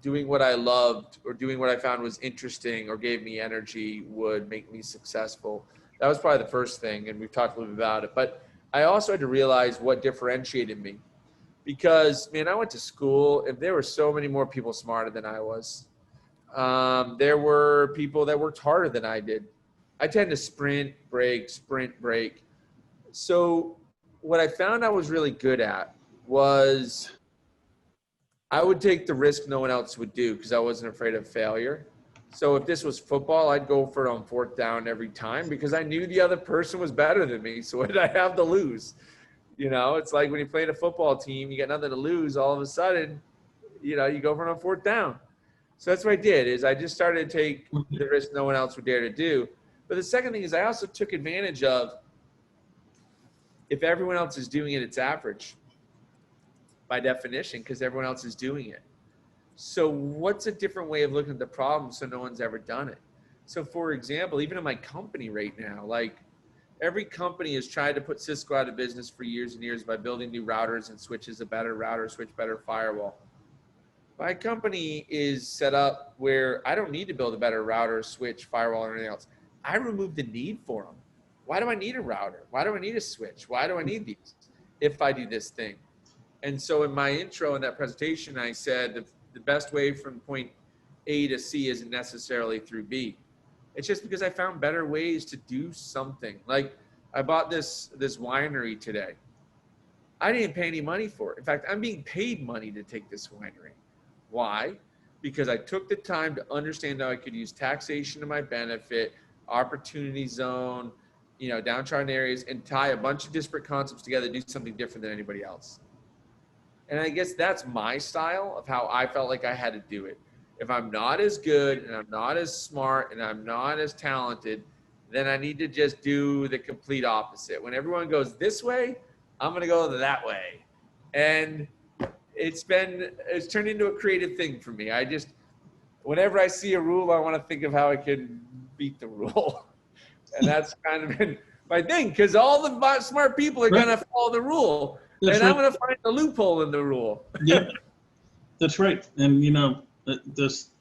doing what I loved or doing what I found was interesting or gave me energy would make me successful. That was probably the first thing, and we've talked a little bit about it. But I also had to realize what differentiated me. Because, man, I went to school, and there were so many more people smarter than I was. There were people that worked harder than I did. I tend to sprint, break. So what I found I was really good at was I would take the risk no one else would do because I wasn't afraid of failure. So if this was football, I'd go for it on 4th down every time because I knew the other person was better than me. So what did I have to lose? You know, it's like when you play in a football team, you got nothing to lose. All of a sudden, you know, you go for it on 4th down. So that's what I did is I just started to take the risk no one else would dare to do. But the second thing is I also took advantage of if everyone else is doing it, it's average by definition because everyone else is doing it. So what's a different way of looking at the problem so no one's ever done it? So for example, even in my company right now, like every company has tried to put Cisco out of business for years and years by building new routers and switches, a better router, switch, better firewall. My company is set up where I don't need to build a better router, switch, firewall, or anything else. I removed the need for them. Why do I need a router? Why do I need a switch? Why do I need these if I do this thing? And so in my intro in that presentation, I said the best way from point A to C isn't necessarily through B. It's just because I found better ways to do something. Like I bought this winery today. I didn't pay any money for it. In fact, I'm being paid money to take this winery. Why? Because I took the time to understand how I could use taxation to my benefit, opportunity zone, you know, downtrodden areas, and tie a bunch of disparate concepts together to do something different than anybody else. And I guess that's my style of how I felt like I had to do it. If I'm not as good and I'm not as smart and I'm not as talented, then I need to just do the complete opposite. When everyone goes this way, I'm going to go that way. And it's turned into a creative thing for me. Whenever I see a rule, I want to think of how I can beat the rule. And that's kind of been my thing because all the smart people are going to follow the rule. That's and right. I'm going to find the loophole in the rule. Yep, that's right. And you know, that's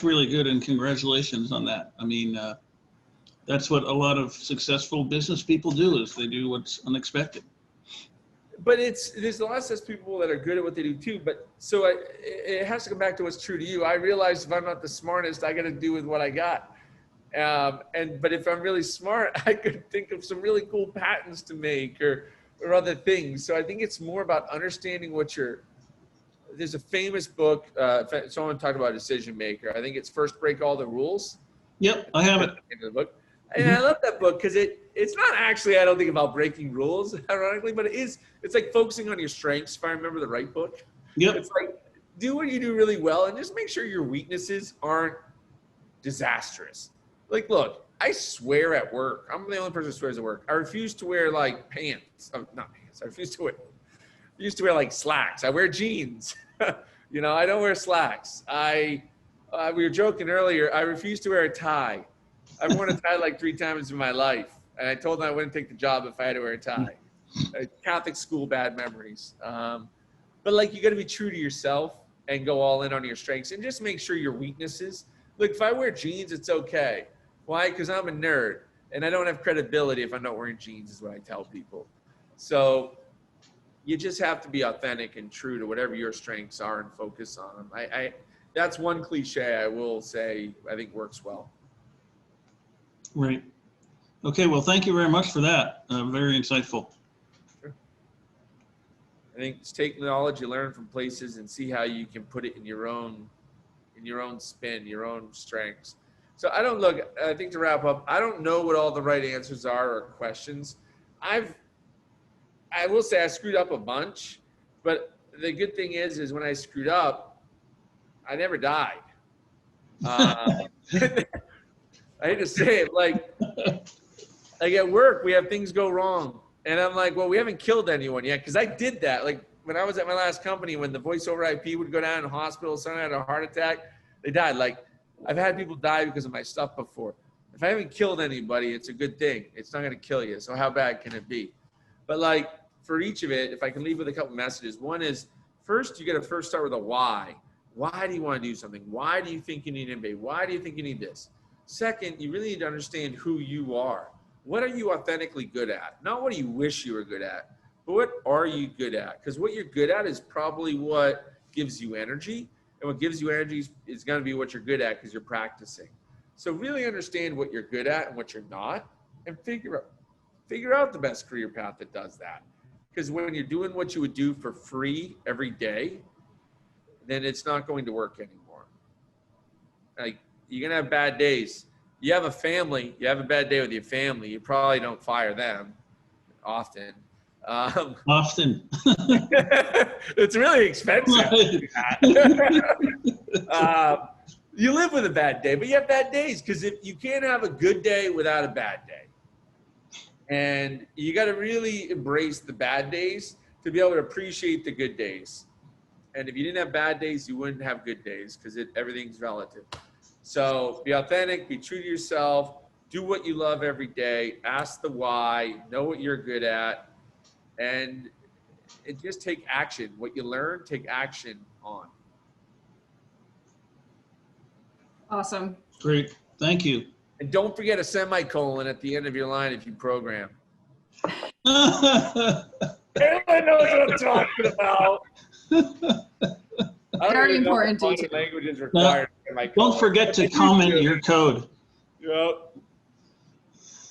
really good. And congratulations on that. I mean, that's what a lot of successful business people do is they do what's unexpected. But there's a lot of such people that are good at what they do too. But so it has to come back to what's true to you. I realized if I'm not the smartest, I got to do with what I got. But if I'm really smart, I could think of some really cool patents to make or other things. So I think it's more about understanding there's a famous book, someone talked about a decision maker. I think it's First Break All the Rules. Yep, I have it. The book. And I love that book because it's not actually, I don't think about breaking rules, ironically, but it's like focusing on your strengths, if I remember the right book. Yep. It's like, do what you do really well and just make sure your weaknesses aren't disastrous. Like, look, I swear at work. I'm the only person who swears at work. I refuse to wear like pants. Oh, not pants. I used to wear like slacks. I wear jeans. You know, I don't wear slacks. We were joking earlier. I refuse to wear a tie. I've worn a tie like 3 times in my life. And I told them I wouldn't take the job if I had to wear a tie. Catholic school, bad memories. But like, you got to be true to yourself and go all in on your strengths and just make sure your weaknesses. Look, if I wear jeans, it's okay. Why? Because I'm a nerd and I don't have credibility if I'm not wearing jeans is what I tell people. So you just have to be authentic and true to whatever your strengths are and focus on them. That's one cliche I will say I think works well. Right. Okay, well, thank you very much for that. Very insightful. Sure. I think just take the knowledge you learn from places and see how you can put it in your own spin, your own strengths. So I think to wrap up, I don't know what all the right answers are or questions. I will say I screwed up a bunch, but the good thing is when I screwed up, I never died. I hate to say it, like at work, we have things go wrong. And I'm like, well, we haven't killed anyone yet. Cause I did that. Like when I was at my last company, when the voice over IP would go down in the hospital, someone had a heart attack, they died. Like I've had people die because of my stuff before. If I haven't killed anybody, it's a good thing. It's not going to kill you. So how bad can it be? But like for each of it, if I can leave with a couple messages, one is first, you got to first start with a why. Why do you want to do something? Why do you think you need MBA? Why do you think you need this? Second, you really need to understand who you are. What are you authentically good at? Not what do you wish you were good at, but what are you good at? Because what you're good at is probably what gives you energy. And what gives you energy is going to be what you're good at because you're practicing. So really understand what you're good at and what you're not, and figure out the best career path that does that. Because when you're doing what you would do for free every day, then it's not going to work anymore. Like, you're going to have bad days. You have a family, you have a bad day with your family, you probably don't fire them often. Often. It's really expensive. You live with a bad day, but you have bad days because you can't have a good day without a bad day. And you got to really embrace the bad days to be able to appreciate the good days. And if you didn't have bad days, you wouldn't have good days because everything's relative. So be authentic, be true to yourself, do what you love every day, ask the why, know what you're good at, and just take action. What you learn, take action on. Awesome. Great. Thank you. And don't forget a semicolon at the end of your line if you program. Everyone knows what I'm talking about. Very important detail. Language is required. Don't forget to comment your code. Yep.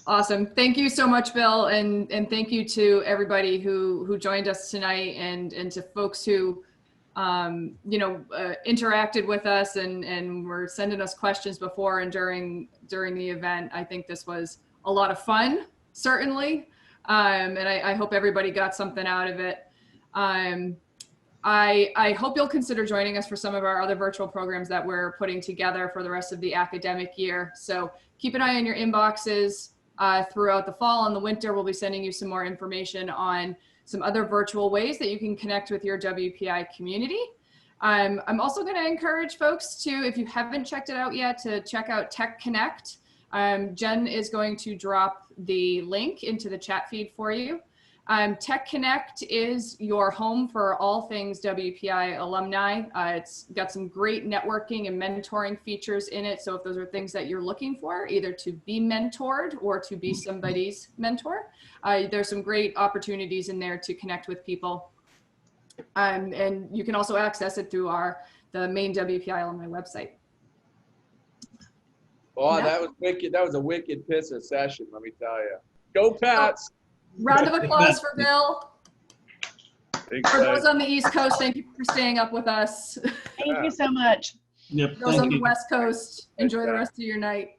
Awesome. Thank you so much, Bill. And thank you to everybody who joined us tonight, and to folks who interacted with us and were sending us questions before and during the event. I think this was a lot of fun, certainly. And I hope everybody got something out of it. I hope you'll consider joining us for some of our other virtual programs that we're putting together for the rest of the academic year. So keep an eye on your inboxes throughout the fall and the winter. We'll be sending you some more information on some other virtual ways that you can connect with your WPI community. I'm also going to encourage folks to, if you haven't checked it out yet, to check out Tech Connect. Jen is going to drop the link into the chat feed for you. Tech Connect is your home for all things WPI alumni. It's got some great networking and mentoring features in it. So if those are things that you're looking for, either to be mentored or to be somebody's mentor, there's some great opportunities in there to connect with people. And you can also access it through the main WPI alumni website. Oh, that was wicked. That was a wicked pisser session, let me tell you. Go Pats! Round of applause for Bill. For those on the East Coast, thank you for staying up with us. Thank you so much. Yep. Those on the West Coast, enjoy the rest of your night.